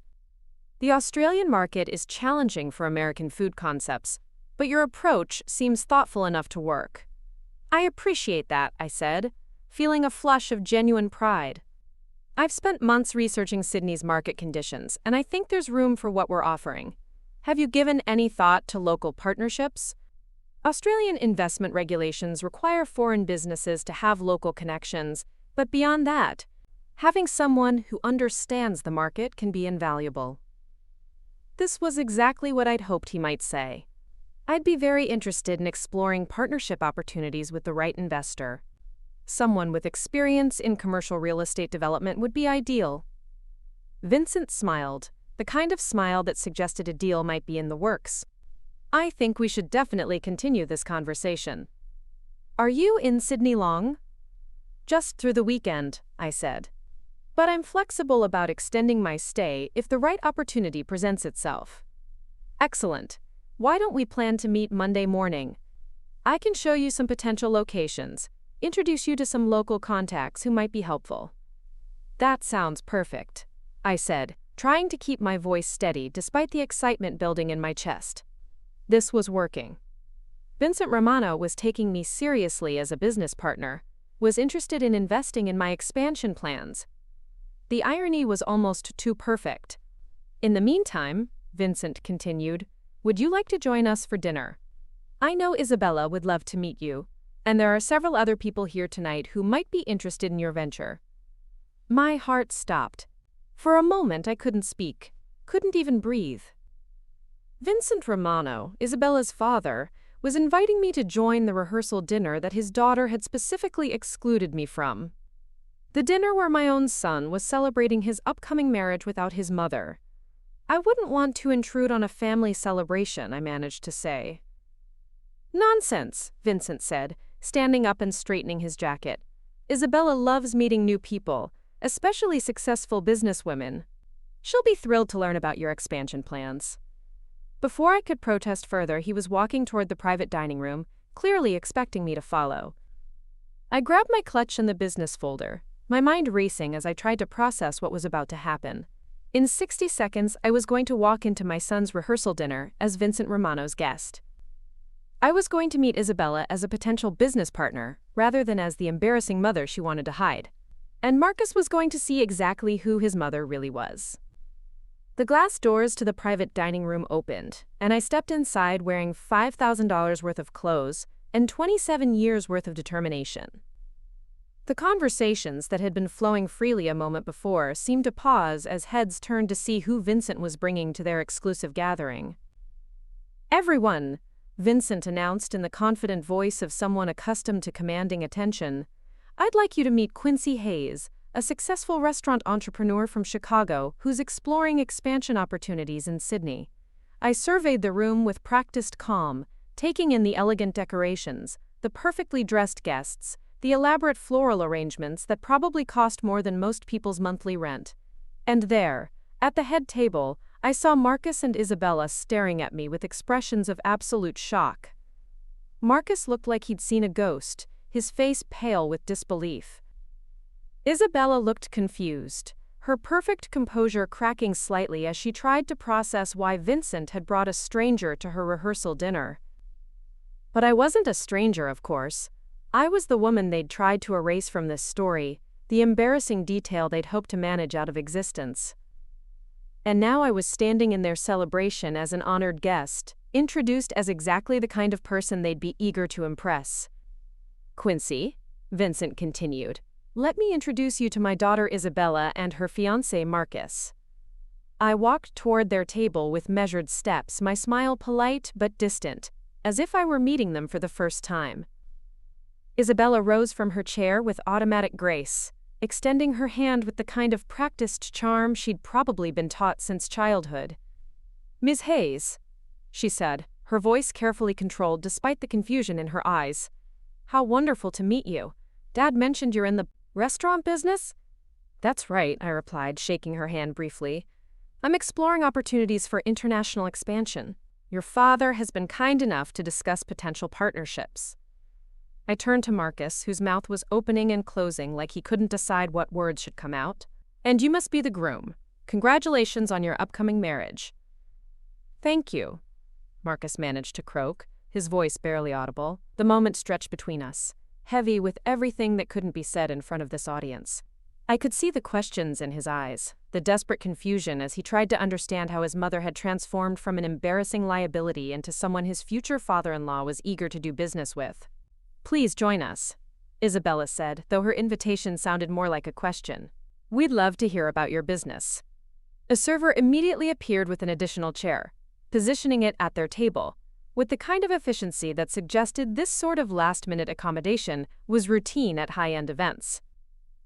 The Australian market is challenging for American food concepts, but your approach seems thoughtful enough to work. I appreciate that, I said, feeling a flush of genuine pride. I've spent months researching Sydney's market conditions, and I think there's room for what we're offering. Have you given any thought to local partnerships? Australian investment regulations require foreign businesses to have local connections, but beyond that, having someone who understands the market can be invaluable. This was exactly what I'd hoped he might say. I'd be very interested in exploring partnership opportunities with the right investor. Someone with experience in commercial real estate development would be ideal. Vincent smiled, the kind of smile that suggested a deal might be in the works. I think we should definitely continue this conversation. Are you in Sydney long? Just through the weekend, I said. But I'm flexible about extending my stay if the right opportunity presents itself. Excellent. Why don't we plan to meet Monday morning? I can show you some potential locations, introduce you to some local contacts who might be helpful. That sounds perfect, I said, trying to keep my voice steady despite the excitement building in my chest. This was working. Vincent Romano was taking me seriously as a business partner, was interested in investing in my expansion plans. The irony was almost too perfect. In the meantime, Vincent continued, would you like to join us for dinner? I know Isabella would love to meet you, and there are several other people here tonight who might be interested in your venture. My heart stopped. For a moment I couldn't speak, couldn't even breathe. Vincent Romano, Isabella's father, was inviting me to join the rehearsal dinner that his daughter had specifically excluded me from. The dinner where my own son was celebrating his upcoming marriage without his mother. I wouldn't want to intrude on a family celebration, I managed to say. Nonsense, Vincent said, standing up and straightening his jacket. Isabella loves meeting new people, especially successful businesswomen. She'll be thrilled to learn about your expansion plans. Before I could protest further, he was walking toward the private dining room, clearly expecting me to follow. I grabbed my clutch and the business folder, my mind racing as I tried to process what was about to happen. In 60 seconds, I was going to walk into my son's rehearsal dinner as Vincent Romano's guest. I was going to meet Isabella as a potential business partner, rather than as the embarrassing mother she wanted to hide. And Marcus was going to see exactly who his mother really was. The glass doors to the private dining room opened, and I stepped inside wearing $5,000 worth of clothes and 27 years worth of determination. The conversations that had been flowing freely a moment before seemed to pause as heads turned to see who Vincent was bringing to their exclusive gathering. Everyone, Vincent announced in the confident voice of someone accustomed to commanding attention, I'd like you to meet Quincy Hayes, a successful restaurant entrepreneur from Chicago who's exploring expansion opportunities in Sydney. I surveyed the room with practiced calm, taking in the elegant decorations, the perfectly dressed guests, the elaborate floral arrangements that probably cost more than most people's monthly rent. And there, at the head table, I saw Marcus and Isabella staring at me with expressions of absolute shock. Marcus looked like he'd seen a ghost, his face pale with disbelief. Isabella looked confused, her perfect composure cracking slightly as she tried to process why Vincent had brought a stranger to her rehearsal dinner. But I wasn't a stranger, of course. I was the woman they'd tried to erase from this story, the embarrassing detail they'd hoped to manage out of existence. And now I was standing in their celebration as an honored guest, introduced as exactly the kind of person they'd be eager to impress. "Quincy," Vincent continued, "let me introduce you to my daughter Isabella and her fiancé Marcus." I walked toward their table with measured steps, my smile polite but distant, as if I were meeting them for the first time. Isabella rose from her chair with automatic grace, extending her hand with the kind of practiced charm she'd probably been taught since childhood. "Ms. Hayes," she said, her voice carefully controlled despite the confusion in her eyes. "How wonderful to meet you. Dad mentioned you're in the restaurant business?" "That's right," I replied, shaking her hand briefly. "I'm exploring opportunities for international expansion. Your father has been kind enough to discuss potential partnerships." I turned to Marcus, whose mouth was opening and closing like he couldn't decide what words should come out. "And you must be the groom. Congratulations on your upcoming marriage." "Thank you," Marcus managed to croak, his voice barely audible. The moment stretched between us, heavy with everything that couldn't be said in front of this audience. I could see the questions in his eyes, the desperate confusion as he tried to understand how his mother had transformed from an embarrassing liability into someone his future father-in-law was eager to do business with. "Please join us," Isabella said, though her invitation sounded more like a question. "We'd love to hear about your business." A server immediately appeared with an additional chair, positioning it at their table, with the kind of efficiency that suggested this sort of last-minute accommodation was routine at high-end events.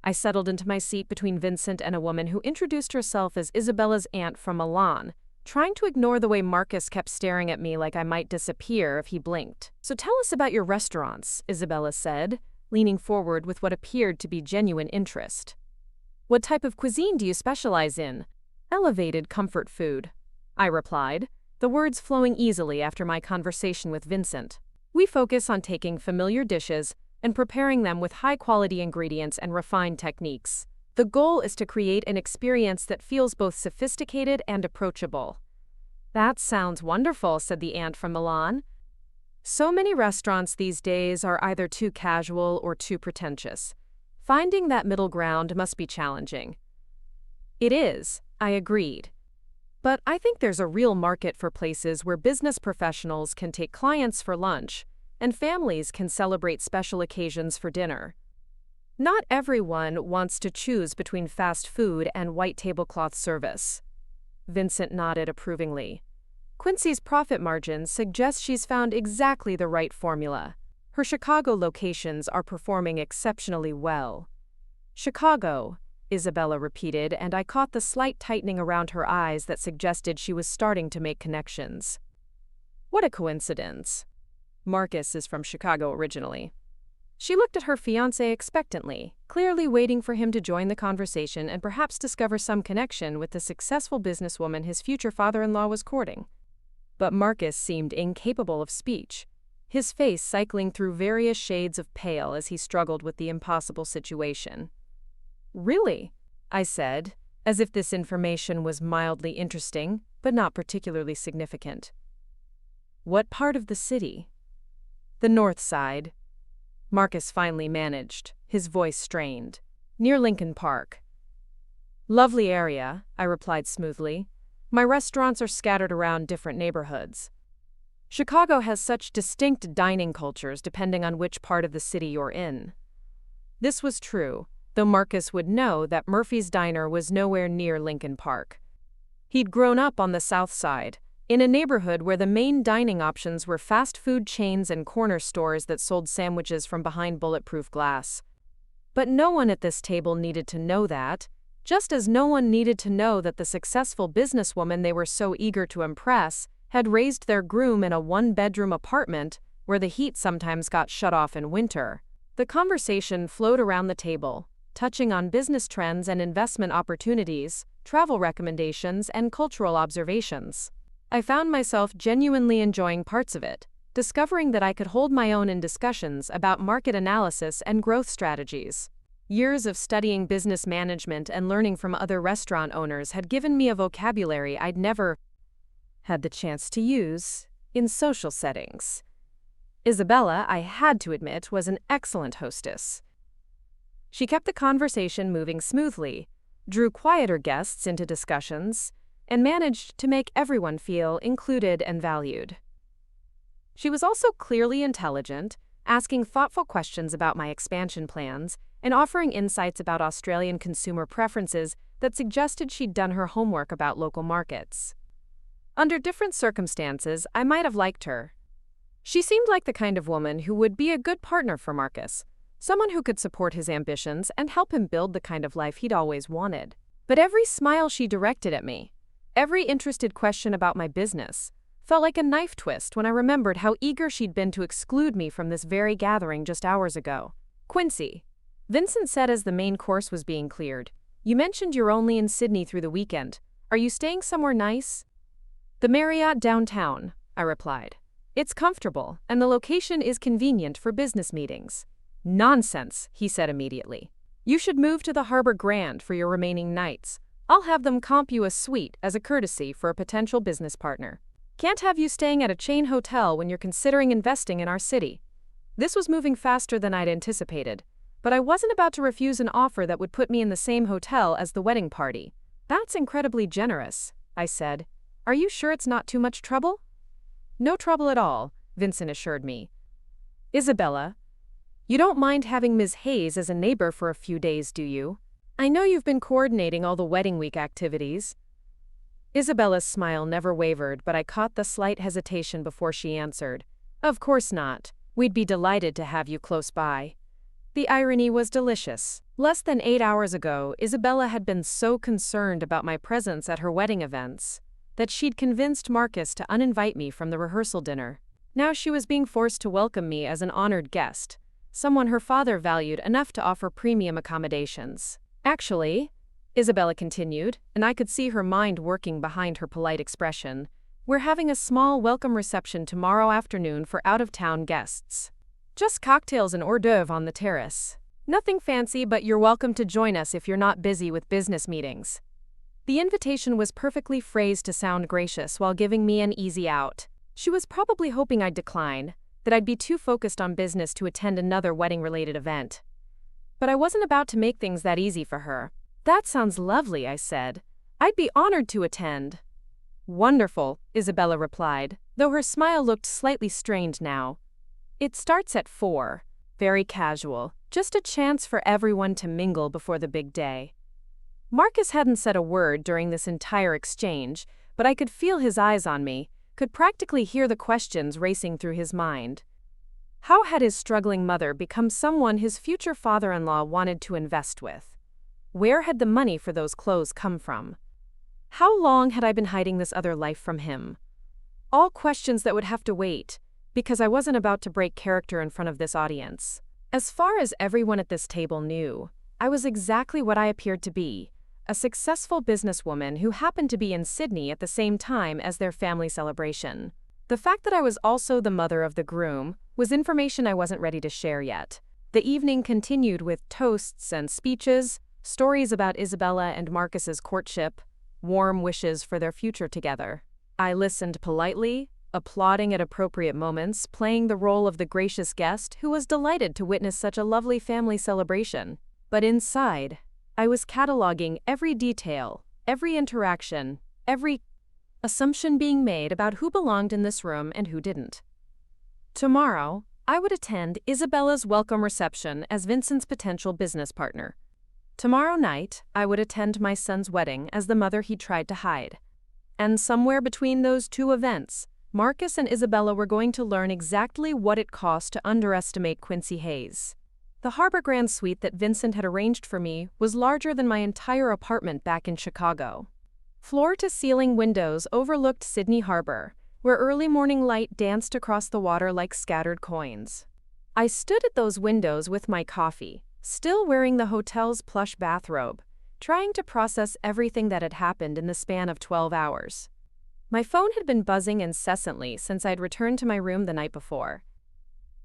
I settled into my seat between Vincent and a woman who introduced herself as Isabella's aunt from Milan, trying to ignore the way Marcus kept staring at me like I might disappear if he blinked. "So tell us about your restaurants," Isabella said, leaning forward with what appeared to be genuine interest. "What type of cuisine do you specialize in?" "Elevated comfort food," I replied, the words flowing easily after my conversation with Vincent. "We focus on taking familiar dishes and preparing them with high-quality ingredients and refined techniques. The goal is to create an experience that feels both sophisticated and approachable." "That sounds wonderful," said the aunt from Milan. "So many restaurants these days are either too casual or too pretentious. Finding that middle ground must be challenging." "It is," I agreed. "But I think there's a real market for places where business professionals can take clients for lunch and families can celebrate special occasions for dinner. Not everyone wants to choose between fast food and white tablecloth service." Vincent nodded approvingly. "Quincy's profit margins suggest she's found exactly the right formula. Her Chicago locations are performing exceptionally well." "Chicago," Isabella repeated, and I caught the slight tightening around her eyes that suggested she was starting to make connections. "What a coincidence. Marcus is from Chicago originally." She looked at her fiancé expectantly, clearly waiting for him to join the conversation and perhaps discover some connection with the successful businesswoman his future father-in-law was courting. But Marcus seemed incapable of speech, his face cycling through various shades of pale as he struggled with the impossible situation. "Really?" I said, as if this information was mildly interesting, but not particularly significant. "What part of the city?" "The north side," Marcus finally managed, his voice strained. "Near Lincoln Park." "Lovely area," I replied smoothly. "My restaurants are scattered around different neighborhoods. Chicago has such distinct dining cultures depending on which part of the city you're in." This was true, though Marcus would know that Murphy's Diner was nowhere near Lincoln Park. He'd grown up on the south side, in a neighborhood where the main dining options were fast food chains and corner stores that sold sandwiches from behind bulletproof glass. But no one at this table needed to know that, just as no one needed to know that the successful businesswoman they were so eager to impress had raised their groom in a one-bedroom apartment where the heat sometimes got shut off in winter. The conversation flowed around the table, touching on business trends and investment opportunities, travel recommendations, and cultural observations. I found myself genuinely enjoying parts of it, discovering that I could hold my own in discussions about market analysis and growth strategies. Years of studying business management and learning from other restaurant owners had given me a vocabulary I'd never had the chance to use in social settings. Isabella, I had to admit, was an excellent hostess. She kept the conversation moving smoothly, drew quieter guests into discussions, and managed to make everyone feel included and valued. She was also clearly intelligent, asking thoughtful questions about my expansion plans and offering insights about Australian consumer preferences that suggested she'd done her homework about local markets. Under different circumstances, I might have liked her. She seemed like the kind of woman who would be a good partner for Marcus, someone who could support his ambitions and help him build the kind of life he'd always wanted. But every smile she directed at me, every interested question about my business, felt like a knife twist when I remembered how eager she'd been to exclude me from this very gathering just hours ago. "Quincy," Vincent said as the main course was being cleared, "you mentioned you're only in Sydney through the weekend. Are you staying somewhere nice?" "The Marriott downtown," I replied. "It's comfortable, and the location is convenient for business meetings." "Nonsense," he said immediately. "You should move to the Harbor Grand for your remaining nights. I'll have them comp you a suite as a courtesy for a potential business partner. Can't have you staying at a chain hotel when you're considering investing in our city." This was moving faster than I'd anticipated, but I wasn't about to refuse an offer that would put me in the same hotel as the wedding party. "That's incredibly generous," I said. "Are you sure it's not too much trouble?" "No trouble at all," Vincent assured me. "Isabella, you don't mind having Ms. Hayes as a neighbor for a few days, do you? I know you've been coordinating all the wedding week activities." Isabella's smile never wavered, but I caught the slight hesitation before she answered. "Of course not. We'd be delighted to have you close by." The irony was delicious. Less than 8 hours ago, Isabella had been so concerned about my presence at her wedding events that she'd convinced Marcus to uninvite me from the rehearsal dinner. Now she was being forced to welcome me as an honored guest, someone her father valued enough to offer premium accommodations. "Actually," Isabella continued, and I could see her mind working behind her polite expression, "we're having a small welcome reception tomorrow afternoon for out-of-town guests. Just cocktails and hors d'oeuvres on the terrace. Nothing fancy, but you're welcome to join us if you're not busy with business meetings." The invitation was perfectly phrased to sound gracious while giving me an easy out. She was probably hoping I'd decline, that I'd be too focused on business to attend another wedding-related event. But I wasn't about to make things that easy for her. "That sounds lovely," I said. "I'd be honored to attend." "Wonderful," Isabella replied, though her smile looked slightly strained now. "It starts at 4. Very casual, just a chance for everyone to mingle before the big day." Marcus hadn't said a word during this entire exchange, but I could feel his eyes on me, could practically hear the questions racing through his mind. How had his struggling mother become someone his future father-in-law wanted to invest with? Where had the money for those clothes come from? How long had I been hiding this other life from him? All questions that would have to wait, because I wasn't about to break character in front of this audience. As far as everyone at this table knew, I was exactly what I appeared to be, a successful businesswoman who happened to be in Sydney at the same time as their family celebration. The fact that I was also the mother of the groom was information I wasn't ready to share yet. The evening continued with toasts and speeches, stories about Isabella and Marcus's courtship, warm wishes for their future together. I listened politely, applauding at appropriate moments, playing the role of the gracious guest who was delighted to witness such a lovely family celebration. But inside, I was cataloging every detail, every interaction, every assumption being made about who belonged in this room and who didn't. Tomorrow, I would attend Isabella's welcome reception as Vincent's potential business partner. Tomorrow night, I would attend my son's wedding as the mother he tried to hide. And somewhere between those two events, Marcus and Isabella were going to learn exactly what it cost to underestimate Quincy Hayes. The Harbor Grand suite that Vincent had arranged for me was larger than my entire apartment back in Chicago. Floor-to-ceiling windows overlooked Sydney Harbor, where early morning light danced across the water like scattered coins. I stood at those windows with my coffee, still wearing the hotel's plush bathrobe, trying to process everything that had happened in the span of 12 hours. My phone had been buzzing incessantly since I'd returned to my room the night before.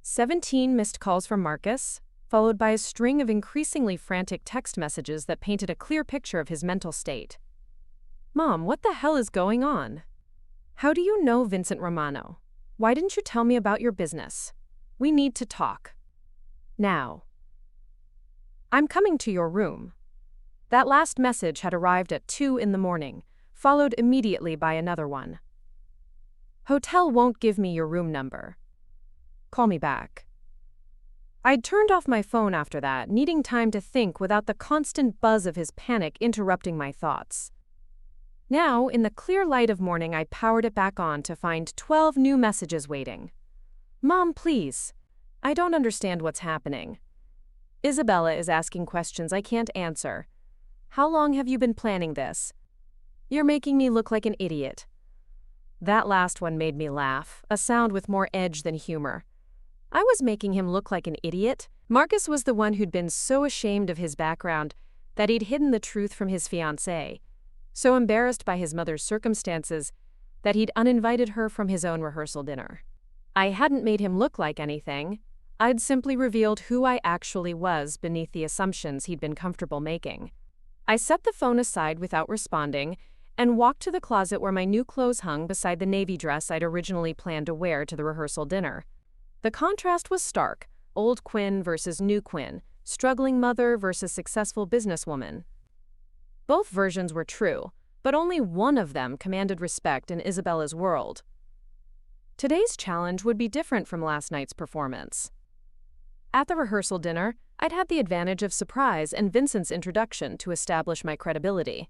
17 missed calls from Marcus, followed by a string of increasingly frantic text messages that painted a clear picture of his mental state. Mom, what the hell is going on? How do you know Vincent Romano? Why didn't you tell me about your business? We need to talk. Now. I'm coming to your room. That last message had arrived at 2 in the morning, followed immediately by another one. Hotel won't give me your room number. Call me back. I'd turned off my phone after that, needing time to think without the constant buzz of his panic interrupting my thoughts. Now, in the clear light of morning, I powered it back on to find 12 new messages waiting. Mom, please. I don't understand what's happening. Isabella is asking questions I can't answer. How long have you been planning this? You're making me look like an idiot. That last one made me laugh, a sound with more edge than humor. I was making him look like an idiot? Marcus was the one who'd been so ashamed of his background that he'd hidden the truth from his fiancée, so embarrassed by his mother's circumstances that he'd uninvited her from his own rehearsal dinner. I hadn't made him look like anything. I'd simply revealed who I actually was beneath the assumptions he'd been comfortable making. I set the phone aside without responding and walked to the closet where my new clothes hung beside the navy dress I'd originally planned to wear to the rehearsal dinner. The contrast was stark: old Quinn versus new Quinn, struggling mother versus successful businesswoman. Both versions were true, but only one of them commanded respect in Isabella's world. Today's challenge would be different from last night's performance. At the rehearsal dinner, I'd had the advantage of surprise and Vincent's introduction to establish my credibility.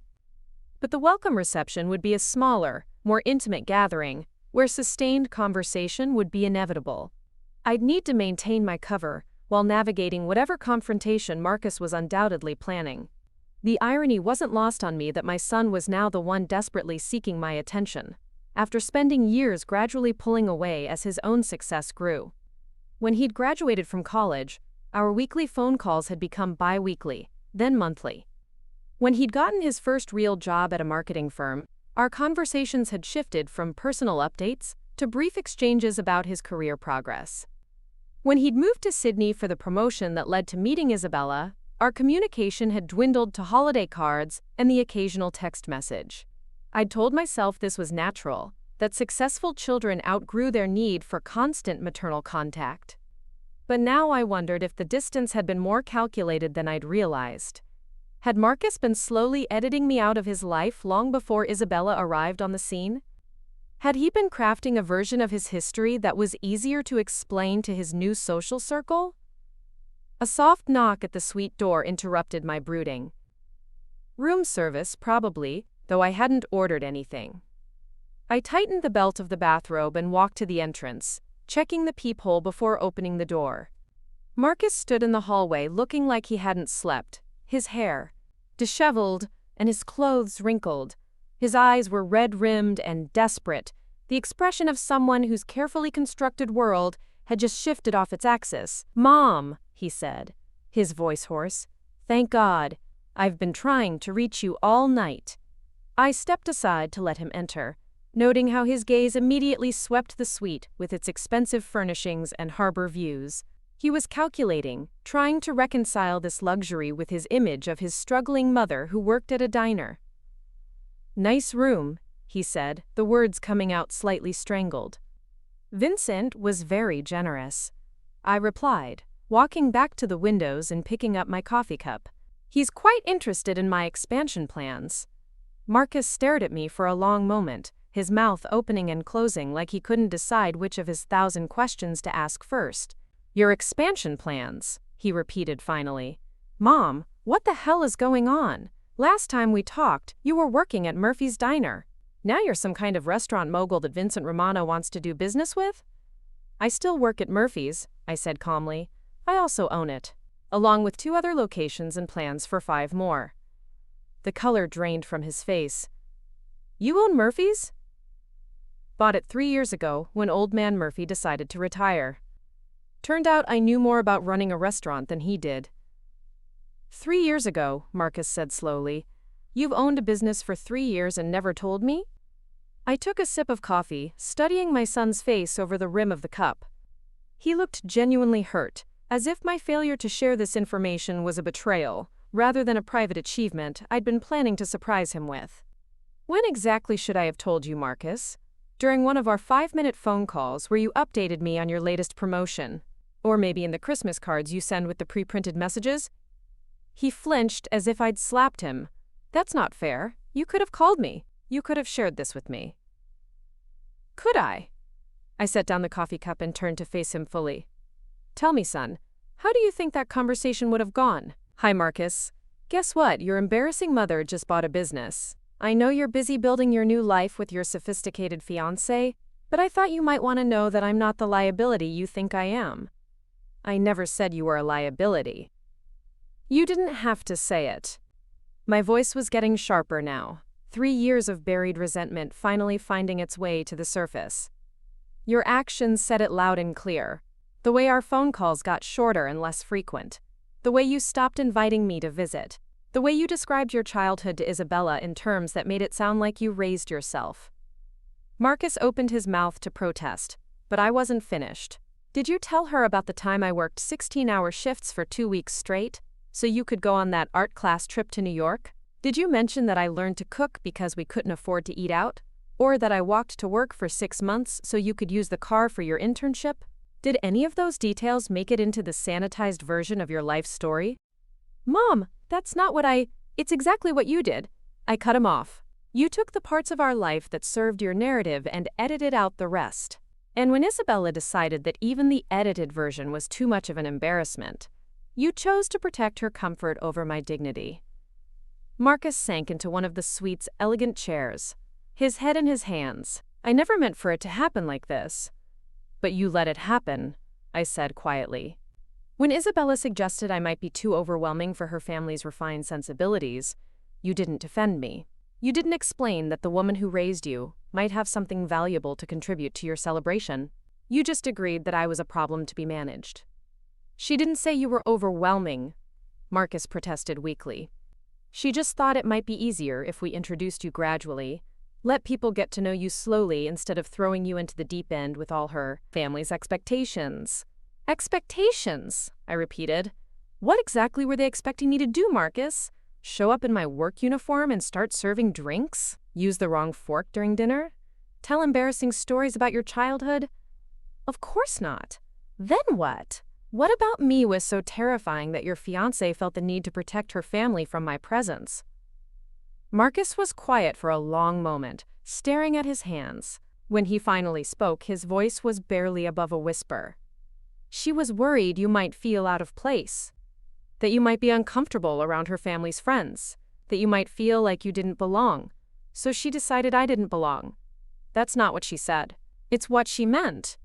But the welcome reception would be a smaller, more intimate gathering, where sustained conversation would be inevitable. I'd need to maintain my cover while navigating whatever confrontation Marcus was undoubtedly planning. The irony wasn't lost on me that my son was now the one desperately seeking my attention, after spending years gradually pulling away as his own success grew. When he'd graduated from college, our weekly phone calls had become bi-weekly, then monthly. When he'd gotten his first real job at a marketing firm, our conversations had shifted from personal updates to brief exchanges about his career progress. When he'd moved to Sydney for the promotion that led to meeting Isabella, our communication had dwindled to holiday cards and the occasional text message. I'd told myself this was natural, that successful children outgrew their need for constant maternal contact. But now I wondered if the distance had been more calculated than I'd realized. Had Marcus been slowly editing me out of his life long before Isabella arrived on the scene? Had he been crafting a version of his history that was easier to explain to his new social circle? A soft knock at the suite door interrupted my brooding. Room service, probably, though I hadn't ordered anything. I tightened the belt of the bathrobe and walked to the entrance, checking the peephole before opening the door. Marcus stood in the hallway looking like he hadn't slept, his hair disheveled and his clothes wrinkled. His eyes were red-rimmed and desperate, the expression of someone whose carefully constructed world had just shifted off its axis. "Mom," he said, his voice hoarse. "Thank God. I've been trying to reach you all night." I stepped aside to let him enter, noting how his gaze immediately swept the suite with its expensive furnishings and harbor views. He was calculating, trying to reconcile this luxury with his image of his struggling mother who worked at a diner. "Nice room," he said, the words coming out slightly strangled. "Vincent was very generous," I replied, walking back to the windows and picking up my coffee cup. "He's quite interested in my expansion plans." Marcus stared at me for a long moment, his mouth opening and closing like he couldn't decide which of his 1,000 questions to ask first. "Your expansion plans," he repeated finally. "Mom, what the hell is going on? Last time we talked, you were working at Murphy's Diner. Now you're some kind of restaurant mogul that Vincent Romano wants to do business with?" "I still work at Murphy's," I said calmly. "I also own it, along with 2 other locations and plans for 5 more. The color drained from his face. "You own Murphy's?" "Bought it 3 years ago when old man Murphy decided to retire. Turned out I knew more about running a restaurant than he did." 3 years ago, Marcus said slowly. "You've owned a business for 3 years and never told me?" I took a sip of coffee, studying my son's face over the rim of the cup. He looked genuinely hurt, As if my failure to share this information was a betrayal, rather than a private achievement I'd been planning to surprise him with. When exactly should I have told you, Marcus? During one of our 5-minute phone calls where you updated me on your latest promotion. Or maybe in the Christmas cards you send with the pre-printed messages? He flinched as if I'd slapped him. That's not fair. You could have called me. You could have shared this with me. Could I? I set down the coffee cup and turned to face him fully. Tell me, son, how do you think that conversation would have gone? Hi, Marcus. Guess what? Your embarrassing mother just bought a business. I know you're busy building your new life with your sophisticated fiancé, but I thought you might want to know that I'm not the liability you think I am. I never said you were a liability. You didn't have to say it. My voice was getting sharper now, 3 years of buried resentment finally finding its way to the surface. Your actions said it loud and clear. The way our phone calls got shorter and less frequent. The way you stopped inviting me to visit. The way you described your childhood to Isabella in terms that made it sound like you raised yourself. Marcus opened his mouth to protest, but I wasn't finished. Did you tell her about the time I worked 16-hour shifts for 2 weeks straight, so you could go on that art class trip to New York? Did you mention that I learned to cook because we couldn't afford to eat out? Or that I walked to work for 6 months so you could use the car for your internship? Did any of those details make it into the sanitized version of your life story? Mom, that's not what It's exactly what you did. I cut him off. You took the parts of our life that served your narrative and edited out the rest. And when Isabella decided that even the edited version was too much of an embarrassment, you chose to protect her comfort over my dignity. Marcus sank into one of the suite's elegant chairs, his head in his hands. I never meant for it to happen like this. But you let it happen, I said quietly. When Isabella suggested I might be too overwhelming for her family's refined sensibilities, you didn't defend me. You didn't explain that the woman who raised you might have something valuable to contribute to your celebration. You just agreed that I was a problem to be managed. She didn't say you were overwhelming, Marcus protested weakly. She just thought it might be easier if we introduced you gradually, let people get to know you slowly instead of throwing you into the deep end with all her family's expectations. Expectations, I repeated. What exactly were they expecting me to do, Marcus? Show up in my work uniform and start serving drinks? Use the wrong fork during dinner? Tell embarrassing stories about your childhood? Of course not. Then what? What about me was so terrifying that your fiancé felt the need to protect her family from my presence? Marcus was quiet for a long moment, staring at his hands. When he finally spoke, his voice was barely above a whisper. She was worried you might feel out of place, that you might be uncomfortable around her family's friends, that you might feel like you didn't belong, so she decided I didn't belong. That's not what she said. It's what she meant.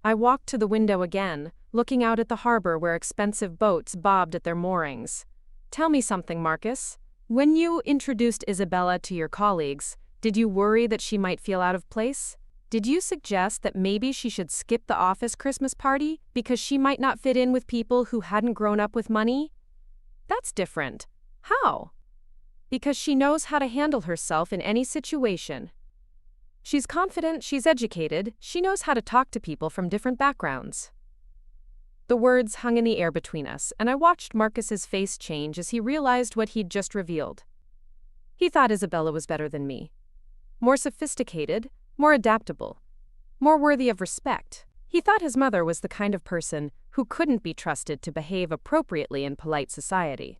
I walked to the window again, looking out at the harbor where expensive boats bobbed at their moorings. Tell me something, Marcus. When you introduced Isabella to your colleagues, did you worry that she might feel out of place? Did you suggest that maybe she should skip the office Christmas party because she might not fit in with people who hadn't grown up with money? That's different. How? Because she knows how to handle herself in any situation. She's confident, she's educated, she knows how to talk to people from different backgrounds. The words hung in the air between us, and I watched Marcus's face change as he realized what he'd just revealed. He thought Isabella was better than me. More sophisticated, more adaptable, more worthy of respect. He thought his mother was the kind of person who couldn't be trusted to behave appropriately in polite society.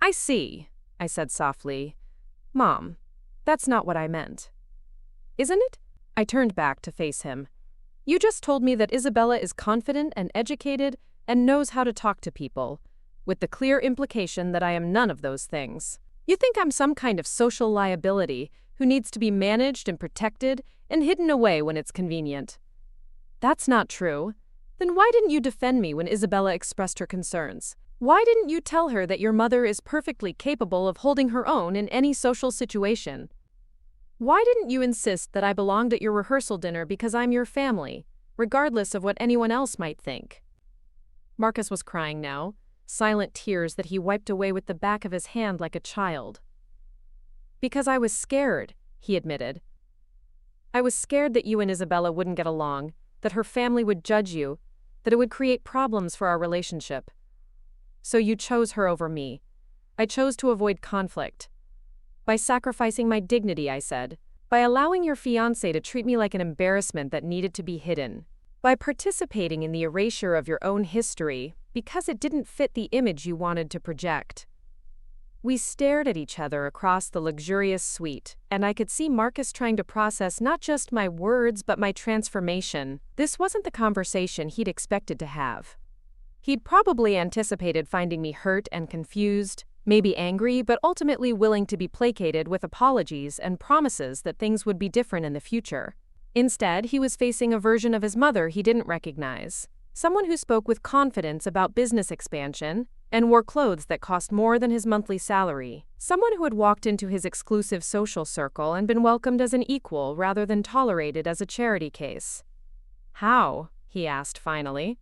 I see, I said softly. Mom, that's not what I meant. Isn't it? I turned back to face him. You just told me that Isabella is confident and educated and knows how to talk to people, with the clear implication that I am none of those things. You think I'm some kind of social liability who needs to be managed and protected and hidden away when it's convenient. That's not true. Then why didn't you defend me when Isabella expressed her concerns? Why didn't you tell her that your mother is perfectly capable of holding her own in any social situation? Why didn't you insist that I belonged at your rehearsal dinner because I'm your family, regardless of what anyone else might think? Marcus was crying now, silent tears that he wiped away with the back of his hand like a child. Because I was scared, he admitted. I was scared that you and Isabella wouldn't get along, that her family would judge you, that it would create problems for our relationship. So you chose her over me. I chose to avoid conflict. By sacrificing my dignity, I said. By allowing your fiancé to treat me like an embarrassment that needed to be hidden. By participating in the erasure of your own history because it didn't fit the image you wanted to project. We stared at each other across the luxurious suite, and I could see Marcus trying to process not just my words but my transformation. This wasn't the conversation he'd expected to have. He'd probably anticipated finding me hurt and confused, maybe angry, but ultimately willing to be placated with apologies and promises that things would be different in the future. Instead, he was facing a version of his mother he didn't recognize. Someone who spoke with confidence about business expansion and wore clothes that cost more than his monthly salary. Someone who had walked into his exclusive social circle and been welcomed as an equal rather than tolerated as a charity case. How? He asked finally.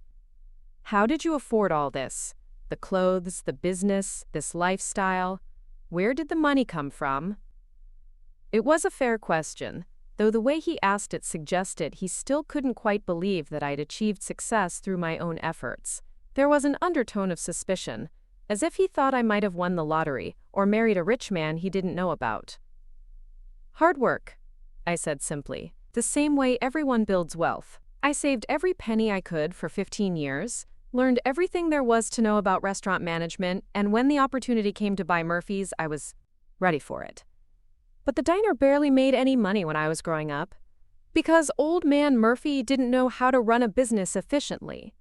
How did you afford all this? The clothes, the business, this lifestyle? Where did the money come from? It was a fair question, though the way he asked it suggested he still couldn't quite believe that I'd achieved success through my own efforts. There was an undertone of suspicion, as if he thought I might have won the lottery or married a rich man he didn't know about. Hard work, I said simply, the same way everyone builds wealth. I saved every penny I could for 15 years, learned everything there was to know about restaurant management, and when the opportunity came to buy Murphy's, I was ready for it. But the diner barely made any money when I was growing up, because old man Murphy didn't know how to run a business efficiently.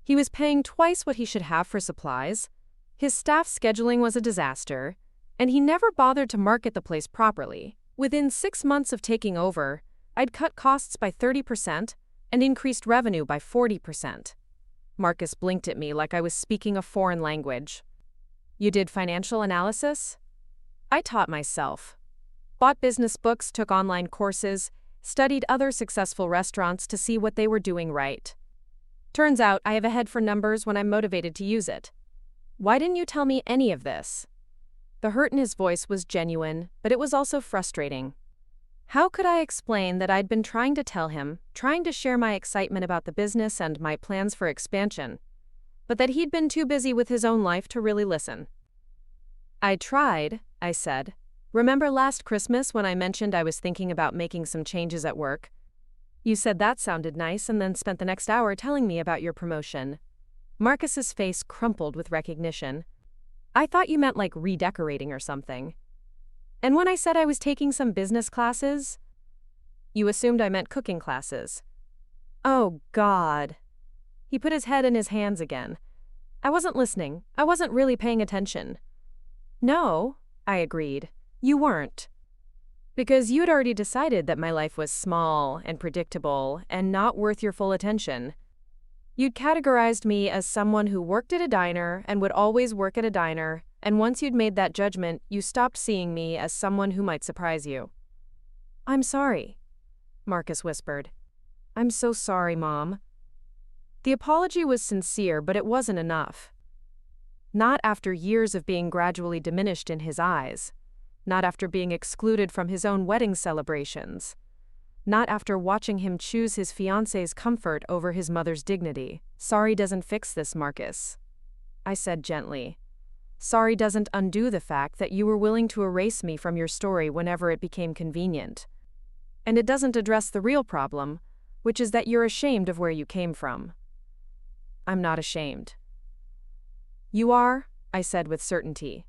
He was paying twice what he should have for supplies, his staff scheduling was a disaster, and he never bothered to market the place properly. Within 6 months of taking over, I'd cut costs by 30% and increased revenue by 40%. Marcus blinked at me like I was speaking a foreign language. You did financial analysis? I taught myself. Bought business books, took online courses, studied other successful restaurants to see what they were doing right. Turns out I have a head for numbers when I'm motivated to use it. Why didn't you tell me any of this? The hurt in his voice was genuine, but it was also frustrating. How could I explain that I'd been trying to tell him, trying to share my excitement about the business and my plans for expansion, but that he'd been too busy with his own life to really listen? I tried, I said. Remember last Christmas when I mentioned I was thinking about making some changes at work? You said that sounded nice and then spent the next hour telling me about your promotion. Marcus's face crumpled with recognition. I thought you meant like redecorating or something. And when I said I was taking some business classes, you assumed I meant cooking classes. Oh, God. He put his head in his hands again. I wasn't listening. I wasn't really paying attention. No, I agreed. You weren't. Because you'd already decided that my life was small and predictable and not worth your full attention. You'd categorized me as someone who worked at a diner and would always work at a diner, and once you'd made that judgment, you stopped seeing me as someone who might surprise you. I'm sorry, Marcus whispered. I'm so sorry, Mom. The apology was sincere, but it wasn't enough. Not after years of being gradually diminished in his eyes. Not after being excluded from his own wedding celebrations. Not after watching him choose his fiancée's comfort over his mother's dignity. Sorry doesn't fix this, Marcus, I said gently. Sorry doesn't undo the fact that you were willing to erase me from your story whenever it became convenient. And it doesn't address the real problem, which is that you're ashamed of where you came from. I'm not ashamed. You are, I said with certainty.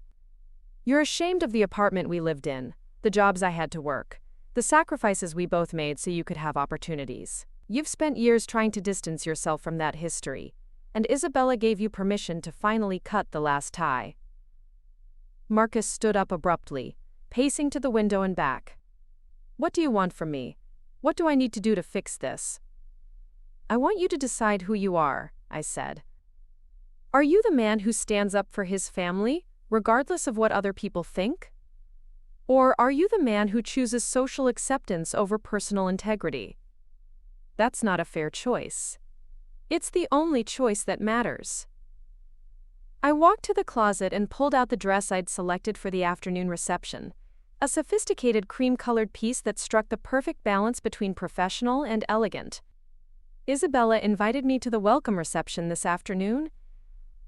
You're ashamed of the apartment we lived in, the jobs I had to work, the sacrifices we both made so you could have opportunities. You've spent years trying to distance yourself from that history, and Isabella gave you permission to finally cut the last tie. Marcus stood up abruptly, pacing to the window and back. What do you want from me? What do I need to do to fix this? I want you to decide who you are, I said. Are you the man who stands up for his family, regardless of what other people think? Or are you the man who chooses social acceptance over personal integrity? That's not a fair choice. It's the only choice that matters. I walked to the closet and pulled out the dress I'd selected for the afternoon reception, a sophisticated cream-colored piece that struck the perfect balance between professional and elegant. Isabella invited me to the welcome reception this afternoon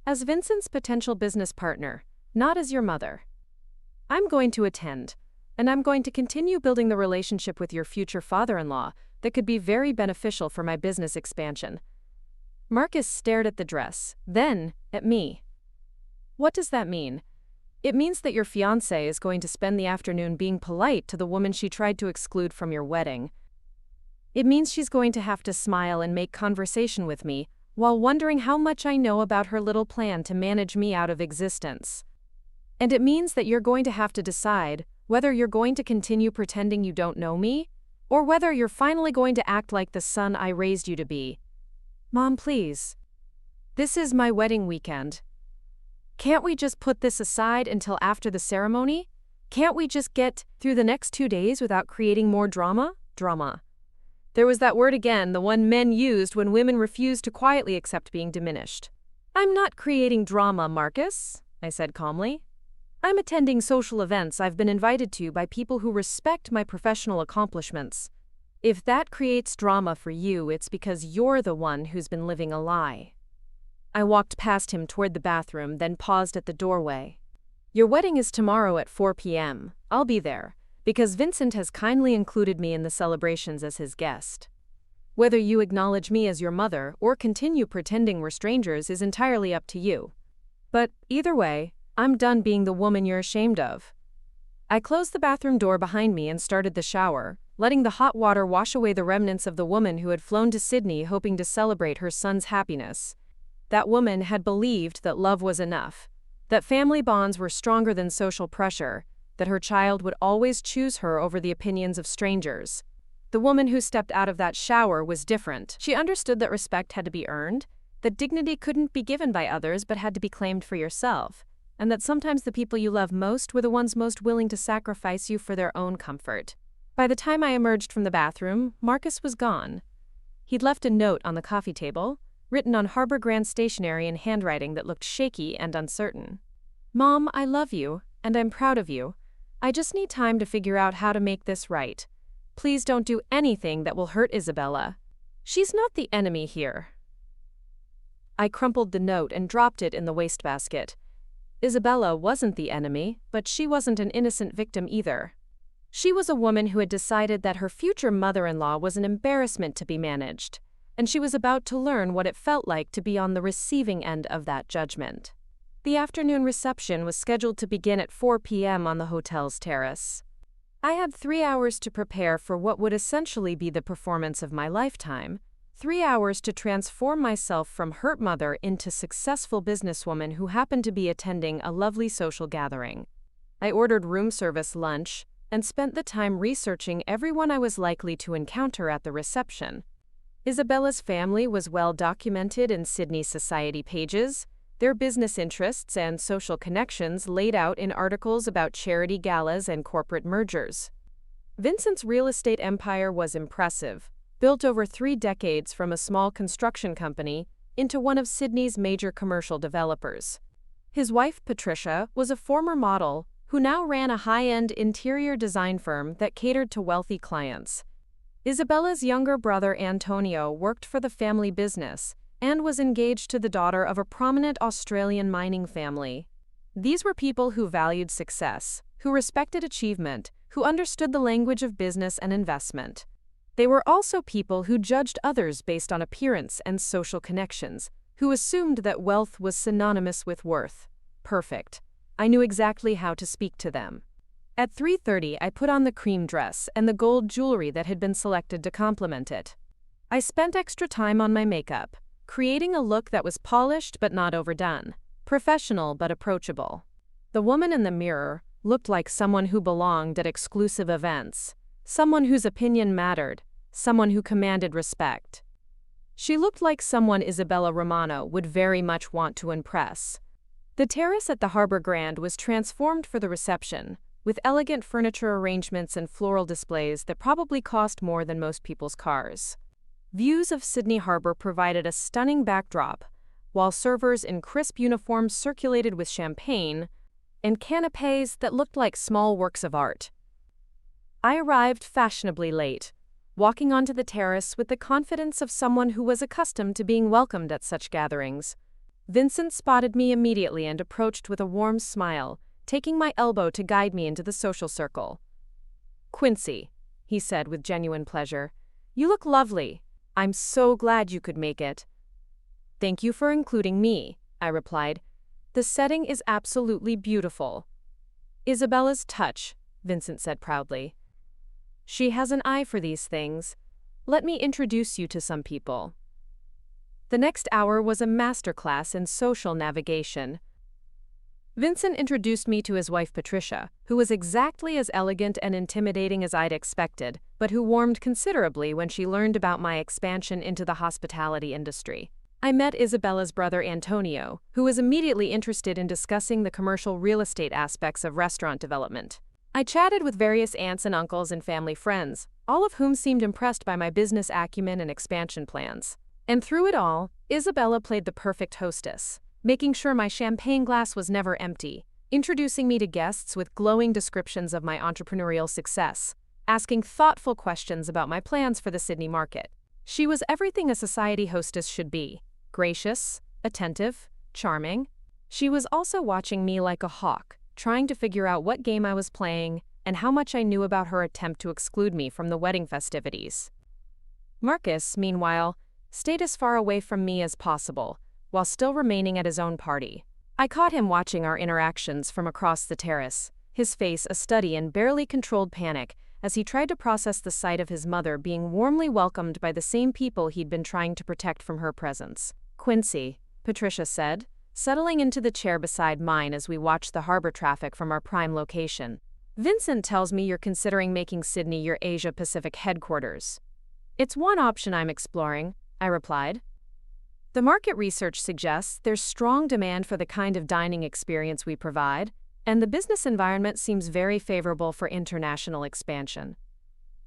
as Vincent's potential business partner, not as your mother. I'm going to attend, and I'm going to continue building the relationship with your future father-in-law that could be very beneficial for my business expansion. Marcus stared at the dress, then at me. What does that mean? It means that your fiancée is going to spend the afternoon being polite to the woman she tried to exclude from your wedding. It means she's going to have to smile and make conversation with me while wondering how much I know about her little plan to manage me out of existence. And it means that you're going to have to decide whether you're going to continue pretending you don't know me, or whether you're finally going to act like the son I raised you to be. Mom, please. This is my wedding weekend. Can't we just put this aside until after the ceremony? Can't we just get through the next 2 days without creating more drama? Drama. There was that word again, the one men used when women refused to quietly accept being diminished. I'm not creating drama, Marcus, I said calmly. I'm attending social events I've been invited to by people who respect my professional accomplishments. If that creates drama for you, it's because you're the one who's been living a lie. I walked past him toward the bathroom, then paused at the doorway. Your wedding is tomorrow at 4 p.m. I'll be there, because Vincent has kindly included me in the celebrations as his guest. Whether you acknowledge me as your mother or continue pretending we're strangers is entirely up to you. But either way, I'm done being the woman you're ashamed of. I closed the bathroom door behind me and started the shower, letting the hot water wash away the remnants of the woman who had flown to Sydney hoping to celebrate her son's happiness. That woman had believed that love was enough, that family bonds were stronger than social pressure, that her child would always choose her over the opinions of strangers. The woman who stepped out of that shower was different. She understood that respect had to be earned, that dignity couldn't be given by others but had to be claimed for yourself, and that sometimes the people you love most were the ones most willing to sacrifice you for their own comfort. By the time I emerged from the bathroom, Marcus was gone. He'd left a note on the coffee table, written on Harbor Grand stationery in handwriting that looked shaky and uncertain. Mom, I love you, and I'm proud of you. I just need time to figure out how to make this right. Please don't do anything that will hurt Isabella. She's not the enemy here. I crumpled the note and dropped it in the wastebasket. Isabella wasn't the enemy, but she wasn't an innocent victim either. She was a woman who had decided that her future mother-in-law was an embarrassment to be managed, and she was about to learn what it felt like to be on the receiving end of that judgment. The afternoon reception was scheduled to begin at 4 p.m. on the hotel's terrace. I had 3 hours to prepare for what would essentially be the performance of my lifetime, 3 hours to transform myself from hurt mother into successful businesswoman who happened to be attending a lovely social gathering. I ordered room service lunch and spent the time researching everyone I was likely to encounter at the reception. Isabella's family was well documented in Sydney society pages, their business interests and social connections laid out in articles about charity galas and corporate mergers. Vincent's real estate empire was impressive, built over 3 decades from a small construction company into one of Sydney's major commercial developers. His wife, Patricia, was a former model who now ran a high-end interior design firm that catered to wealthy clients. Isabella's younger brother, Antonio, worked for the family business and was engaged to the daughter of a prominent Australian mining family. These were people who valued success, who respected achievement, who understood the language of business and investment. They were also people who judged others based on appearance and social connections, who assumed that wealth was synonymous with worth. Perfect. I knew exactly how to speak to them. At 3:30, I put on the cream dress and the gold jewelry that had been selected to complement it. I spent extra time on my makeup, creating a look that was polished but not overdone, professional but approachable. The woman in the mirror looked like someone who belonged at exclusive events, someone whose opinion mattered, someone who commanded respect. She looked like someone Isabella Romano would very much want to impress. The terrace at the Harbor Grand was transformed for the reception, with elegant furniture arrangements and floral displays that probably cost more than most people's cars. Views of Sydney Harbor provided a stunning backdrop, while servers in crisp uniforms circulated with champagne and canapés that looked like small works of art. I arrived fashionably late, walking onto the terrace with the confidence of someone who was accustomed to being welcomed at such gatherings. Vincent spotted me immediately and approached with a warm smile, taking my elbow to guide me into the social circle. "Quincy," he said with genuine pleasure, "you look lovely. I'm so glad you could make it." "Thank you for including me," I replied. "The setting is absolutely beautiful." "Isabella's touch," Vincent said proudly. "She has an eye for these things. Let me introduce you to some people." The next hour was a masterclass in social navigation. Vincent introduced me to his wife Patricia, who was exactly as elegant and intimidating as I'd expected, but who warmed considerably when she learned about my expansion into the hospitality industry. I met Isabella's brother Antonio, who was immediately interested in discussing the commercial real estate aspects of restaurant development. I chatted with various aunts and uncles and family friends, all of whom seemed impressed by my business acumen and expansion plans. And through it all, Isabella played the perfect hostess, making sure my champagne glass was never empty, introducing me to guests with glowing descriptions of my entrepreneurial success, asking thoughtful questions about my plans for the Sydney market. She was everything a society hostess should be: gracious, attentive, charming. She was also watching me like a hawk, trying to figure out what game I was playing and how much I knew about her attempt to exclude me from the wedding festivities. Marcus, meanwhile, stayed as far away from me as possible, while still remaining at his own party. I caught him watching our interactions from across the terrace, his face a study in barely controlled panic as he tried to process the sight of his mother being warmly welcomed by the same people he'd been trying to protect from her presence. "Quincy," Patricia said, settling into the chair beside mine as we watched the harbor traffic from our prime location. "Vincent tells me you're considering making Sydney your Asia-Pacific headquarters." "It's one option I'm exploring," I replied. "The market research suggests there's strong demand for the kind of dining experience we provide, and the business environment seems very favorable for international expansion."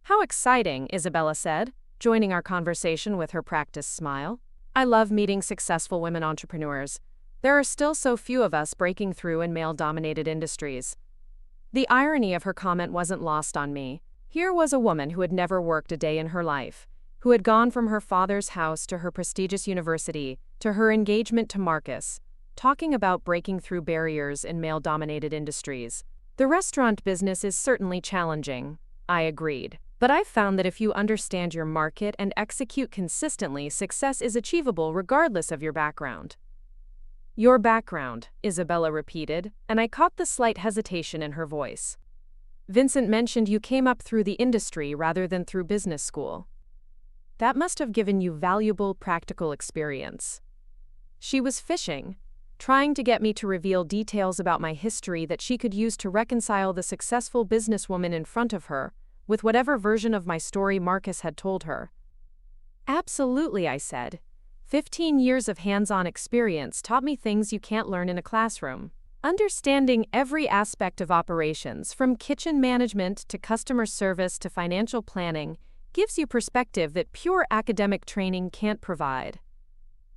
"How exciting," Isabella said, joining our conversation with her practiced smile. "I love meeting successful women entrepreneurs. There are still so few of us breaking through in male-dominated industries." The irony of her comment wasn't lost on me. Here was a woman who had never worked a day in her life, who had gone from her father's house to her prestigious university, to her engagement to Marcus, talking about breaking through barriers in male-dominated industries. "The restaurant business is certainly challenging," I agreed. "But I've found that if you understand your market and execute consistently, success is achievable regardless of your background." "Your background," Isabella repeated, and I caught the slight hesitation in her voice. "Vincent mentioned you came up through the industry rather than through business school. That must have given you valuable practical experience." She was fishing, trying to get me to reveal details about my history that she could use to reconcile the successful businesswoman in front of her with whatever version of my story Marcus had told her. "Absolutely," I said. 15 years of hands-on experience taught me things you can't learn in a classroom. Understanding every aspect of operations, from kitchen management to customer service to financial planning, gives you perspective that pure academic training can't provide."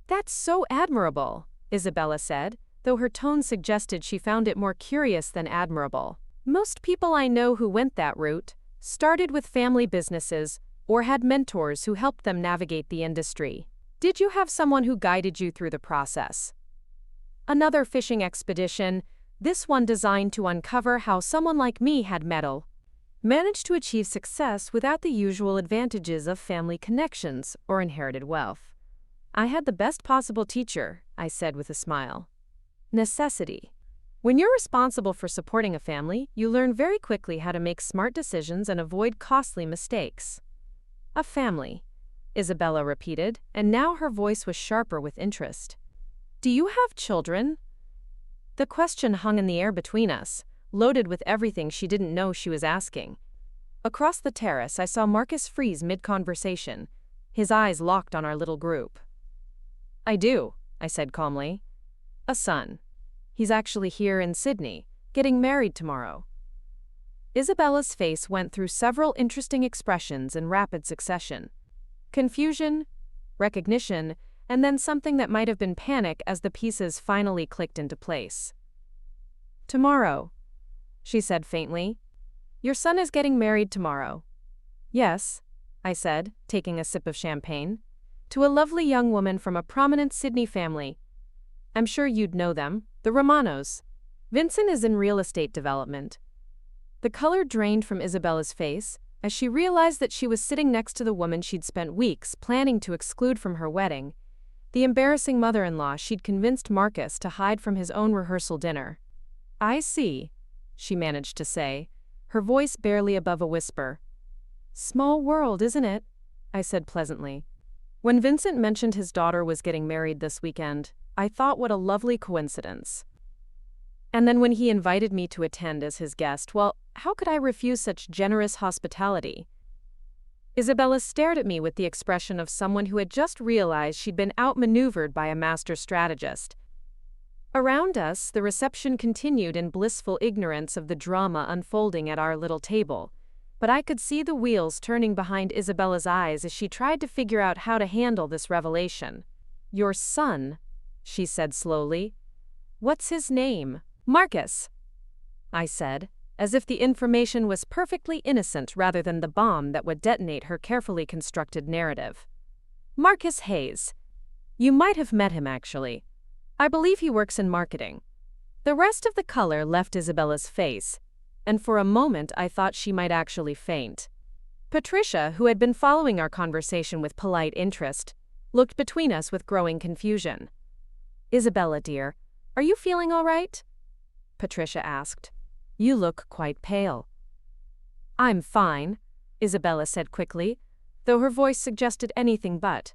"That's so admirable," Isabella said, though her tone suggested she found it more curious than admirable. "Most people I know who went that route started with family businesses or had mentors who helped them navigate the industry. Did you have someone who guided you through the process?" "Another fishing expedition, this one designed to uncover how someone like me had managed to achieve success without the usual advantages of family connections or inherited wealth. I had the best possible teacher," I said with a smile. "Necessity. When you're responsible for supporting a family, you learn very quickly how to make smart decisions and avoid costly mistakes." "A family," Isabella repeated, and now her voice was sharper with interest. "Do you have children?" The question hung in the air between us, loaded with everything she didn't know she was asking. Across the terrace, I saw Marcus freeze mid-conversation, his eyes locked on our little group. "I do," I said calmly. "A son. He's actually here in Sydney, getting married tomorrow." Isabella's face went through several interesting expressions in rapid succession. Confusion, recognition, and then something that might have been panic as the pieces finally clicked into place. "Tomorrow," she said faintly. "Your son is getting married tomorrow." "Yes," I said, taking a sip of champagne. To a lovely young woman from a prominent Sydney family. I'm sure you'd know them, the Romanos. Vincent is in real estate development. The color drained from Isabella's face as she realized that she was sitting next to the woman she'd spent weeks planning to exclude from her wedding, the embarrassing mother-in-law she'd convinced Marcus to hide from his own rehearsal dinner. I see, she managed to say, her voice barely above a whisper. Small world, isn't it? I said pleasantly. When Vincent mentioned his daughter was getting married this weekend, I thought what a lovely coincidence. And then when he invited me to attend as his guest, well, how could I refuse such generous hospitality? Isabella stared at me with the expression of someone who had just realized she'd been outmaneuvered by a master strategist. Around us, the reception continued in blissful ignorance of the drama unfolding at our little table, but I could see the wheels turning behind Isabella's eyes as she tried to figure out how to handle this revelation. Your son, she said slowly. What's his name? Marcus, I said, as if the information was perfectly innocent rather than the bomb that would detonate her carefully constructed narrative. Marcus Hayes. You might have met him, actually. I believe he works in marketing. The rest of the color left Isabella's face, and for a moment I thought she might actually faint. Patricia, who had been following our conversation with polite interest, looked between us with growing confusion. Isabella, dear, are you feeling all right? Patricia asked. You look quite pale. I'm fine, Isabella said quickly, though her voice suggested anything but.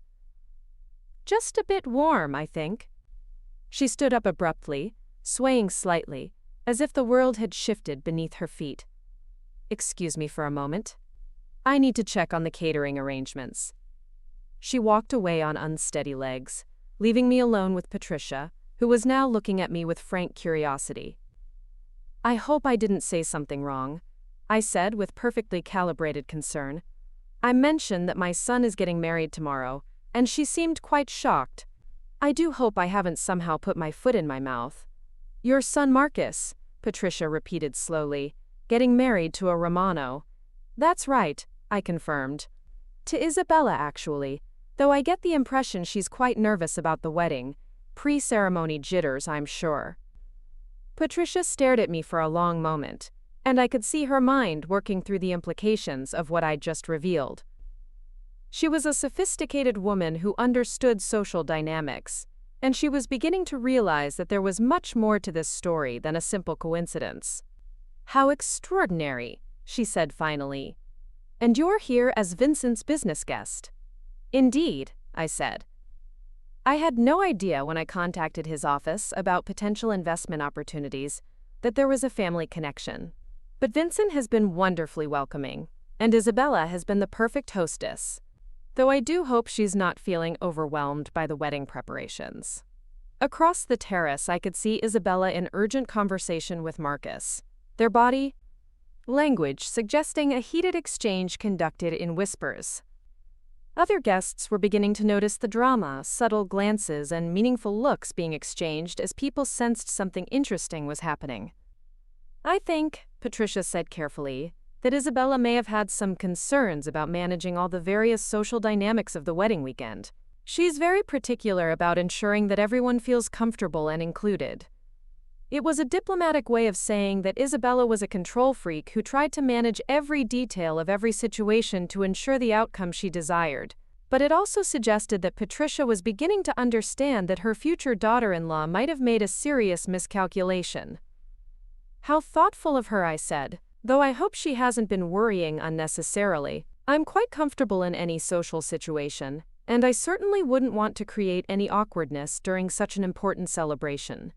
Just a bit warm, I think. She stood up abruptly, swaying slightly, as if the world had shifted beneath her feet. Excuse me for a moment. I need to check on the catering arrangements. She walked away on unsteady legs, leaving me alone with Patricia, who was now looking at me with frank curiosity. I hope I didn't say something wrong, I said with perfectly calibrated concern. I mentioned that my son is getting married tomorrow, and she seemed quite shocked. I do hope I haven't somehow put my foot in my mouth. Your son Marcus, Patricia repeated slowly, getting married to a Romano. That's right, I confirmed. To Isabella, actually, though I get the impression she's quite nervous about the wedding. Pre-ceremony jitters, I'm sure. Patricia stared at me for a long moment, and I could see her mind working through the implications of what I'd just revealed. She was a sophisticated woman who understood social dynamics, and she was beginning to realize that there was much more to this story than a simple coincidence. How extraordinary, she said finally. And you're here as Vincent's business guest. Indeed, I said. I had no idea when I contacted his office about potential investment opportunities that there was a family connection. But Vincent has been wonderfully welcoming, and Isabella has been the perfect hostess, though I do hope she's not feeling overwhelmed by the wedding preparations. Across the terrace, I could see Isabella in urgent conversation with Marcus, their body language suggesting a heated exchange conducted in whispers. Other guests were beginning to notice the drama, subtle glances, and meaningful looks being exchanged as people sensed something interesting was happening. I think, Patricia said carefully, that Isabella may have had some concerns about managing all the various social dynamics of the wedding weekend. She's very particular about ensuring that everyone feels comfortable and included. It was a diplomatic way of saying that Isabella was a control freak who tried to manage every detail of every situation to ensure the outcome she desired. But it also suggested that Patricia was beginning to understand that her future daughter-in-law might have made a serious miscalculation. How thoughtful of her, I said, though I hope she hasn't been worrying unnecessarily. I'm quite comfortable in any social situation, and I certainly wouldn't want to create any awkwardness during such an important celebration.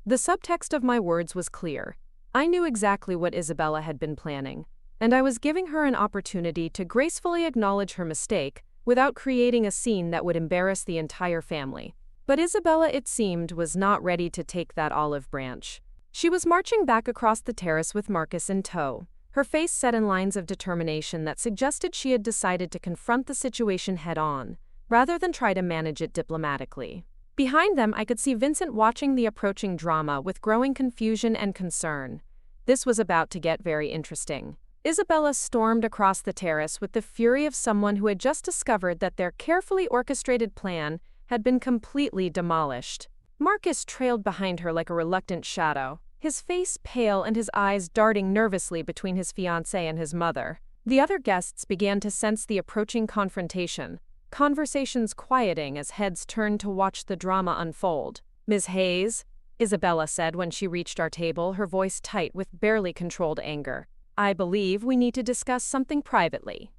The subtext of my words was clear. I knew exactly what Isabella had been planning, and I was giving her an opportunity to gracefully acknowledge her mistake without creating a scene that would embarrass the entire family. But Isabella, it seemed, was not ready to take that olive branch. She was marching back across the terrace with Marcus in tow, her face set in lines of determination that suggested she had decided to confront the situation head-on, rather than try to manage it diplomatically. Behind them, I could see Vincent watching the approaching drama with growing confusion and concern. This was about to get very interesting. Isabella stormed across the terrace with the fury of someone who had just discovered that their carefully orchestrated plan had been completely demolished. Marcus trailed behind her like a reluctant shadow, his face pale and his eyes darting nervously between his fiancée and his mother. The other guests began to sense the approaching confrontation, conversations quieting as heads turned to watch the drama unfold. "Ms. Hayes," Isabella said when she reached our table, her voice tight with barely controlled anger, "I believe we need to discuss something privately."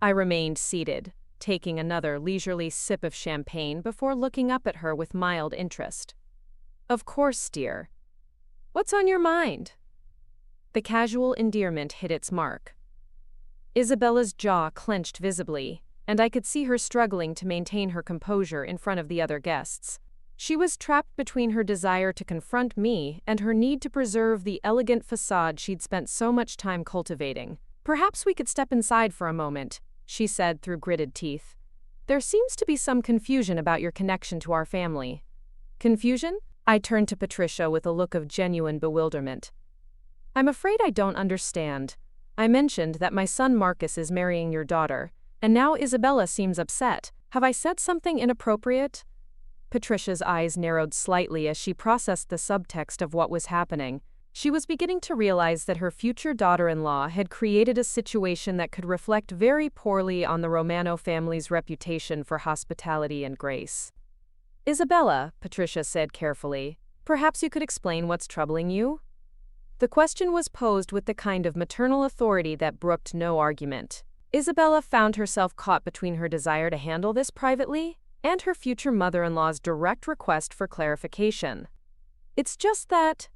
I remained seated, taking another leisurely sip of champagne before looking up at her with mild interest. "Of course, dear. What's on your mind?" The casual endearment hit its mark. Isabella's jaw clenched visibly, and I could see her struggling to maintain her composure in front of the other guests. She was trapped between her desire to confront me and her need to preserve the elegant facade she'd spent so much time cultivating. "Perhaps we could step inside for a moment," she said through gritted teeth. "There seems to be some confusion about your connection to our family." "Confusion?" I turned to Patricia with a look of genuine bewilderment. "I'm afraid I don't understand. I mentioned that my son Marcus is marrying your daughter, and now Isabella seems upset. Have I said something inappropriate?" Patricia's eyes narrowed slightly as she processed the subtext of what was happening. She was beginning to realize that her future daughter-in-law had created a situation that could reflect very poorly on the Romano family's reputation for hospitality and grace. "Isabella," Patricia said carefully, "perhaps you could explain what's troubling you?" The question was posed with the kind of maternal authority that brooked no argument. Isabella found herself caught between her desire to handle this privately and her future mother-in-law's direct request for clarification. "It's just that,"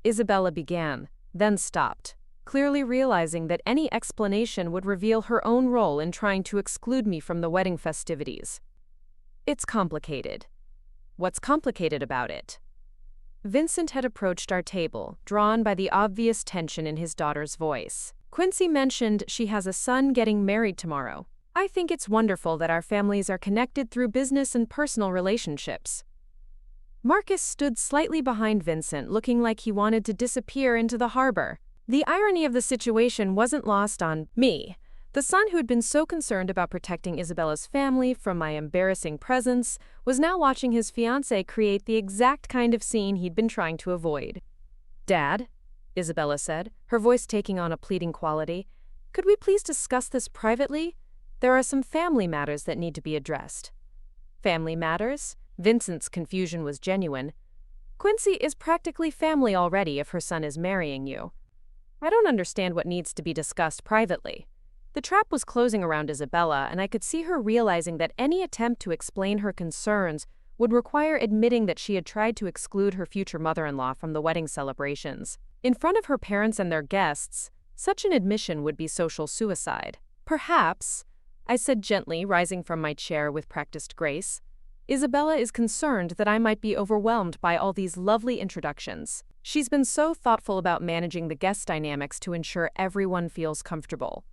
Isabella began, then stopped, clearly realizing that any explanation would reveal her own role in trying to exclude me from the wedding festivities. "It's complicated." "What's complicated about it?" Vincent had approached our table, drawn by the obvious tension in his daughter's voice. "Quincy mentioned she has a son getting married tomorrow. I think it's wonderful that our families are connected through business and personal relationships." Marcus stood slightly behind Vincent, looking like he wanted to disappear into the harbor. The irony of the situation wasn't lost on me. The son who had been so concerned about protecting Isabella's family from my embarrassing presence was now watching his fiancée create the exact kind of scene he'd been trying to avoid. "Dad," Isabella said, her voice taking on a pleading quality, "could we please discuss this privately? There are some family matters that need to be addressed." "Family matters?" Vincent's confusion was genuine. "Quincy is practically family already if her son is marrying you. I don't understand what needs to be discussed privately." The trap was closing around Isabella, and I could see her realizing that any attempt to explain her concerns would require admitting that she had tried to exclude her future mother-in-law from the wedding celebrations. In front of her parents and their guests, such an admission would be social suicide. "Perhaps," I said gently, rising from my chair with practiced grace, "Isabella is concerned that I might be overwhelmed by all these lovely introductions. She's been so thoughtful about managing the guest dynamics to ensure everyone feels comfortable."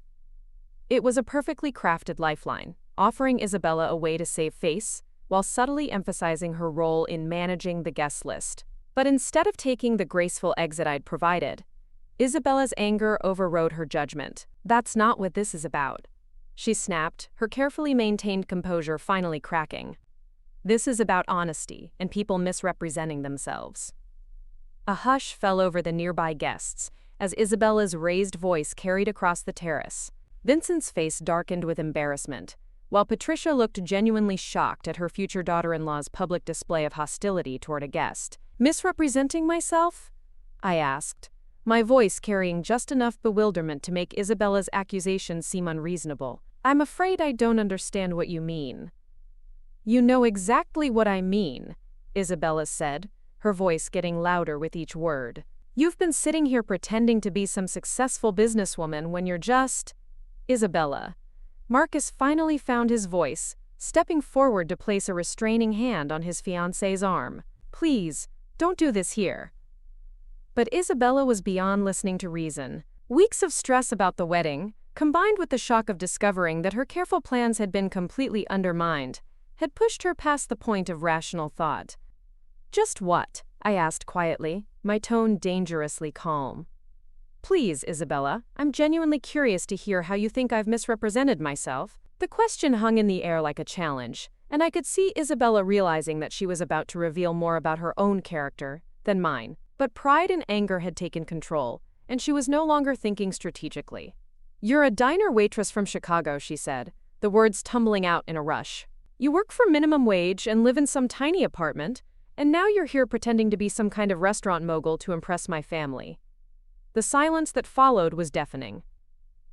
It was a perfectly crafted lifeline, offering Isabella a way to save face, while subtly emphasizing her role in managing the guest list. But instead of taking the graceful exit I'd provided, Isabella's anger overrode her judgment. "That's not what this is about," she snapped, her carefully maintained composure finally cracking. "This is about honesty and people misrepresenting themselves." A hush fell over the nearby guests as Isabella's raised voice carried across the terrace. Vincent's face darkened with embarrassment, while Patricia looked genuinely shocked at her future daughter-in-law's public display of hostility toward a guest. "Misrepresenting myself?" I asked, my voice carrying just enough bewilderment to make Isabella's accusation seem unreasonable. "I'm afraid I don't understand what you mean." "You know exactly what I mean," Isabella said, her voice getting louder with each word. "You've been sitting here pretending to be some successful businesswoman when you're just—" "Isabella." Marcus finally found his voice, stepping forward to place a restraining hand on his fiancée's arm. "Please, don't do this here." But Isabella was beyond listening to reason. Weeks of stress about the wedding, combined with the shock of discovering that her careful plans had been completely undermined, had pushed her past the point of rational thought. "Just what?" I asked quietly, my tone dangerously calm. Please, Isabella, I'm genuinely curious to hear how you think I've misrepresented myself. The question hung in the air like a challenge, and I could see Isabella realizing that she was about to reveal more about her own character than mine. But pride and anger had taken control, and she was no longer thinking strategically. "You're a diner waitress from Chicago," she said, the words tumbling out in a rush. "You work for minimum wage and live in some tiny apartment, and now you're here pretending to be some kind of restaurant mogul to impress my family." The silence that followed was deafening.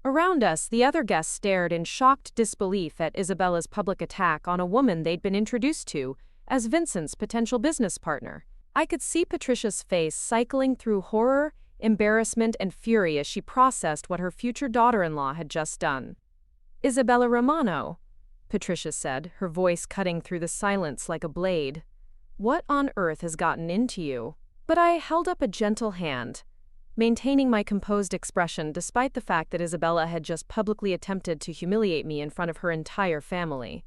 Around us, the other guests stared in shocked disbelief at Isabella's public attack on a woman they'd been introduced to as Vincent's potential business partner. I could see Patricia's face cycling through horror, embarrassment, and fury as she processed what her future daughter-in-law had just done. "Isabella Romano," Patricia said, her voice cutting through the silence like a blade. "What on earth has gotten into you?" But I held up a gentle hand, maintaining my composed expression despite the fact that Isabella had just publicly attempted to humiliate me in front of her entire family.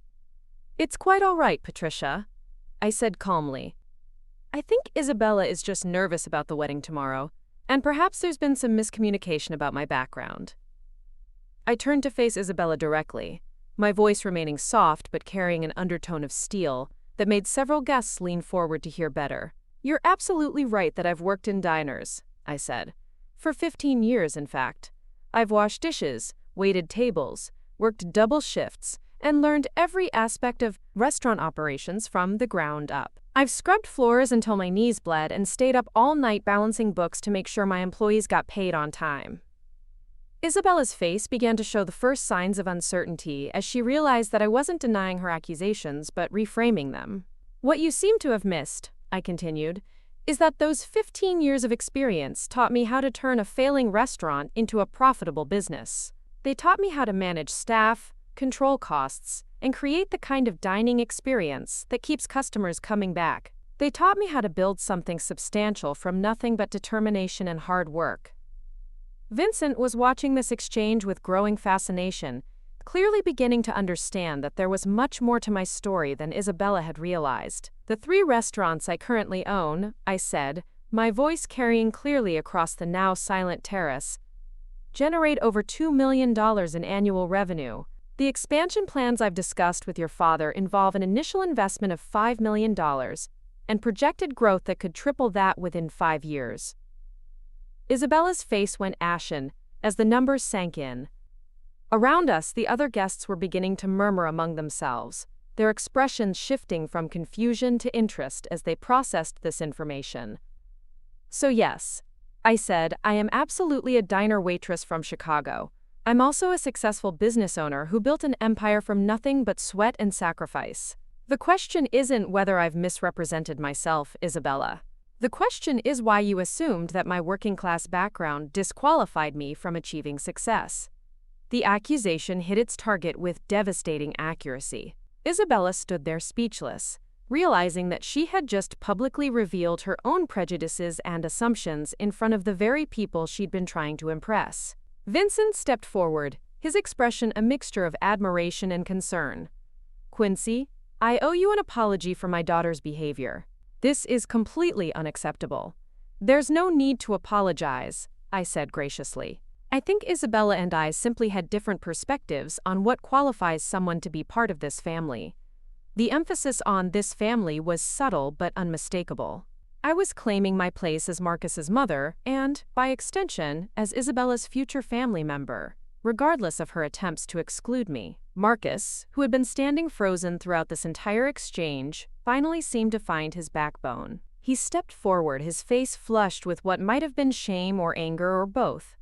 "It's quite all right, Patricia," I said calmly. "I think Isabella is just nervous about the wedding tomorrow, and perhaps there's been some miscommunication about my background." I turned to face Isabella directly, my voice remaining soft but carrying an undertone of steel that made several guests lean forward to hear better. "You're absolutely right that I've worked in diners," I said. "For 15 years, in fact. I've washed dishes, waited tables, worked double shifts, and learned every aspect of restaurant operations from the ground up. I've scrubbed floors until my knees bled and stayed up all night balancing books to make sure my employees got paid on time." Isabella's face began to show the first signs of uncertainty as she realized that I wasn't denying her accusations but reframing them. "What you seem to have missed," I continued, "is that those 15 years of experience taught me how to turn a failing restaurant into a profitable business. They taught me how to manage staff, control costs, and create the kind of dining experience that keeps customers coming back. They taught me how to build something substantial from nothing but determination and hard work." Vincent was watching this exchange with growing fascination, clearly beginning to understand that there was much more to my story than Isabella had realized. "The 3 restaurants I currently own," I said, my voice carrying clearly across the now silent terrace, "generate over $2 million in annual revenue. The expansion plans I've discussed with your father involve an initial investment of $5 million and projected growth that could triple that within 5 years." Isabella's face went ashen as the numbers sank in. Around us, the other guests were beginning to murmur among themselves, their expressions shifting from confusion to interest as they processed this information. "So yes," I said, "I am absolutely a diner waitress from Chicago. I'm also a successful business owner who built an empire from nothing but sweat and sacrifice. The question isn't whether I've misrepresented myself, Isabella. The question is why you assumed that my working-class background disqualified me from achieving success." The accusation hit its target with devastating accuracy. Isabella stood there speechless, realizing that she had just publicly revealed her own prejudices and assumptions in front of the very people she'd been trying to impress. Vincent stepped forward, his expression a mixture of admiration and concern. "Quincy, I owe you an apology for my daughter's behavior. This is completely unacceptable." "There's no need to apologize," I said graciously. "I think Isabella and I simply had different perspectives on what qualifies someone to be part of this family." The emphasis on "this family" was subtle but unmistakable. I was claiming my place as Marcus's mother and, by extension, as Isabella's future family member, regardless of her attempts to exclude me. Marcus, who had been standing frozen throughout this entire exchange, finally seemed to find his backbone. He stepped forward, his face flushed with what might have been shame or anger or both.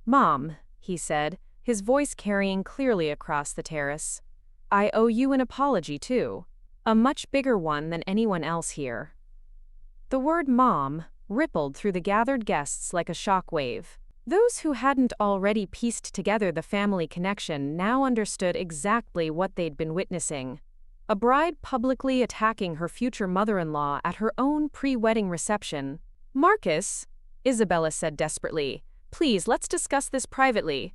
"Mom," he said, his voice carrying clearly across the terrace, "I owe you an apology too. A much bigger one than anyone else here." The word "mom" rippled through the gathered guests like a shockwave. Those who hadn't already pieced together the family connection now understood exactly what they'd been witnessing. A bride publicly attacking her future mother-in-law at her own pre-wedding reception. "Marcus," Isabella said desperately, "please, let's discuss this privately."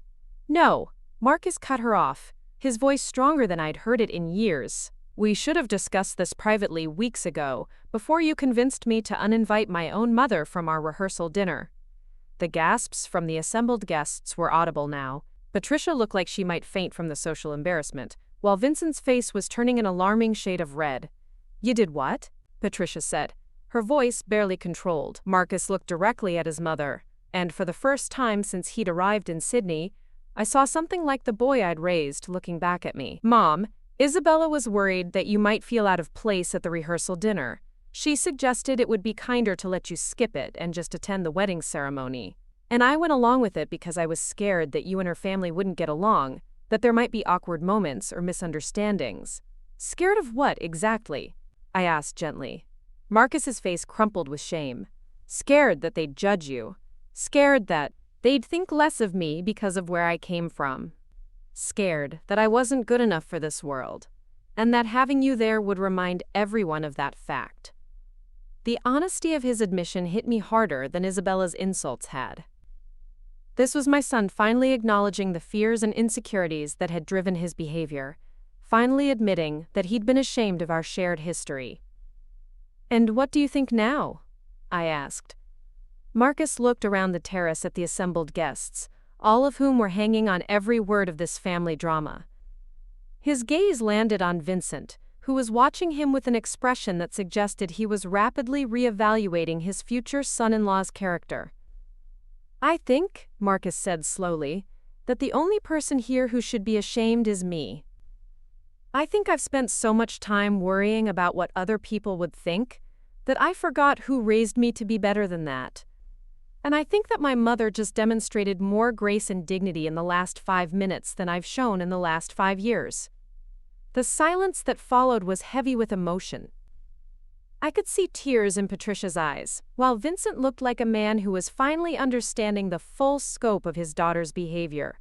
"No," Marcus cut her off, his voice stronger than I'd heard it in years. "We should have discussed this privately weeks ago, before you convinced me to uninvite my own mother from our rehearsal dinner." The gasps from the assembled guests were audible now. Patricia looked like she might faint from the social embarrassment, while Vincent's face was turning an alarming shade of red. "You did what?" Patricia said, her voice barely controlled. Marcus looked directly at his mother, and for the first time since he'd arrived in Sydney, I saw something like the boy I'd raised looking back at me. "Mom, Isabella was worried that you might feel out of place at the rehearsal dinner. She suggested it would be kinder to let you skip it and just attend the wedding ceremony. And I went along with it because I was scared that you and her family wouldn't get along, that there might be awkward moments or misunderstandings." "Scared of what, exactly?" I asked gently. Marcus's face crumpled with shame. "Scared that they'd judge you. Scared that they'd think less of me because of where I came from. Scared that I wasn't good enough for this world, and that having you there would remind everyone of that fact." The honesty of his admission hit me harder than Isabella's insults had. This was my son finally acknowledging the fears and insecurities that had driven his behavior, finally admitting that he'd been ashamed of our shared history. "And what do you think now?" I asked. Marcus looked around the terrace at the assembled guests, all of whom were hanging on every word of this family drama. His gaze landed on Vincent, who was watching him with an expression that suggested he was rapidly reevaluating his future son-in-law's character. "I think," Marcus said slowly, "that the only person here who should be ashamed is me. I think I've spent so much time worrying about what other people would think that I forgot who raised me to be better than that. And I think that my mother just demonstrated more grace and dignity in the last 5 minutes than I've shown in the last 5 years." The silence that followed was heavy with emotion. I could see tears in Patricia's eyes, while Vincent looked like a man who was finally understanding the full scope of his daughter's behavior.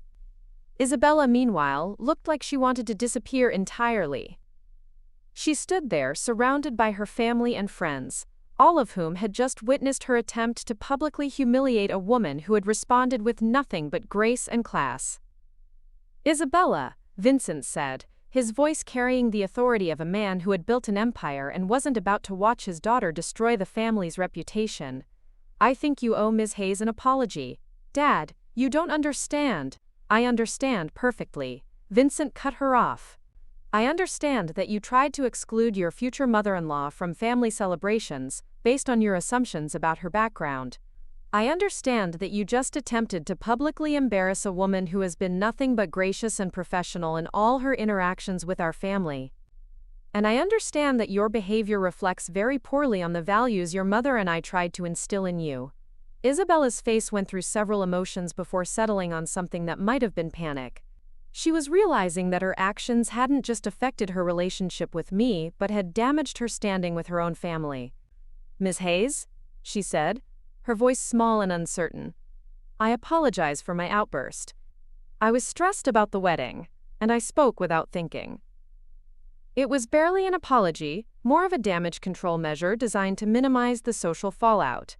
Isabella, meanwhile, looked like she wanted to disappear entirely. She stood there, surrounded by her family and friends, all of whom had just witnessed her attempt to publicly humiliate a woman who had responded with nothing but grace and class. "Isabella," Vincent said, his voice carrying the authority of a man who had built an empire and wasn't about to watch his daughter destroy the family's reputation, "I think you owe Ms. Hayes an apology." "Dad, you don't understand." "I understand perfectly," Vincent cut her off. "I understand that you tried to exclude your future mother-in-law from family celebrations based on your assumptions about her background. I understand that you just attempted to publicly embarrass a woman who has been nothing but gracious and professional in all her interactions with our family. And I understand that your behavior reflects very poorly on the values your mother and I tried to instill in you." Isabella's face went through several emotions before settling on something that might have been panic. She was realizing that her actions hadn't just affected her relationship with me, but had damaged her standing with her own family. "Ms. Hayes," she said, her voice small and uncertain, "I apologize for my outburst. I was stressed about the wedding, and I spoke without thinking." It was barely an apology, more of a damage control measure designed to minimize the social fallout.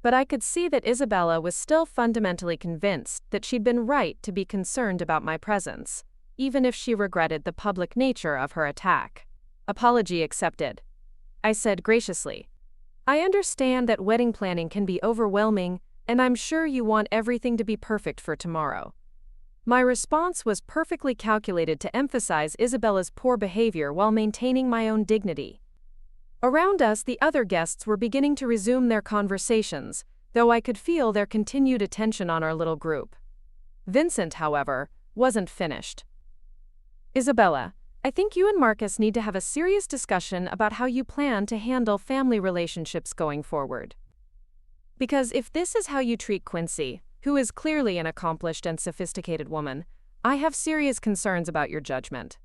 But I could see that Isabella was still fundamentally convinced that she'd been right to be concerned about my presence, even if she regretted the public nature of her attack. "Apology accepted," I said graciously. "I understand that wedding planning can be overwhelming, and I'm sure you want everything to be perfect for tomorrow." My response was perfectly calculated to emphasize Isabella's poor behavior while maintaining my own dignity. Around us, the other guests were beginning to resume their conversations, though I could feel their continued attention on our little group. Vincent, however, wasn't finished. "Isabella, I think you and Marcus need to have a serious discussion about how you plan to handle family relationships going forward. Because if this is how you treat Quincy, who is clearly an accomplished and sophisticated woman, I have serious concerns about your judgment."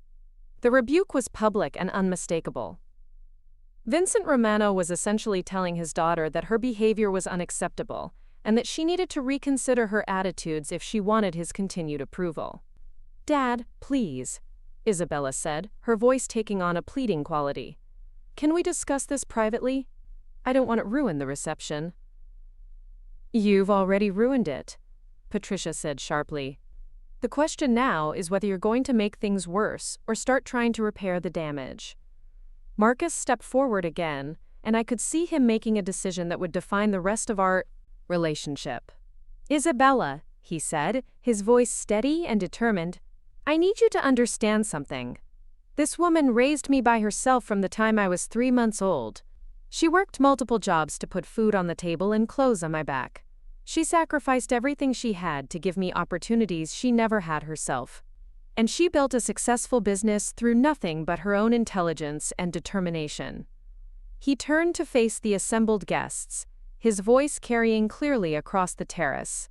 The rebuke was public and unmistakable. Vincent Romano was essentially telling his daughter that her behavior was unacceptable, and that she needed to reconsider her attitudes if she wanted his continued approval. "Dad, please," Isabella said, her voice taking on a pleading quality. "Can we discuss this privately? I don't want to ruin the reception." "You've already ruined it," Patricia said sharply. "The question now is whether you're going to make things worse or start trying to repair the damage." Marcus stepped forward again, and I could see him making a decision that would define the rest of our relationship. Isabella, he said, his voice steady and determined, I need you to understand something. This woman raised me by herself from the time I was 3 months old. She worked multiple jobs to put food on the table and clothes on my back. She sacrificed everything she had to give me opportunities she never had herself. And she built a successful business through nothing but her own intelligence and determination. He turned to face the assembled guests, his voice carrying clearly across the terrace.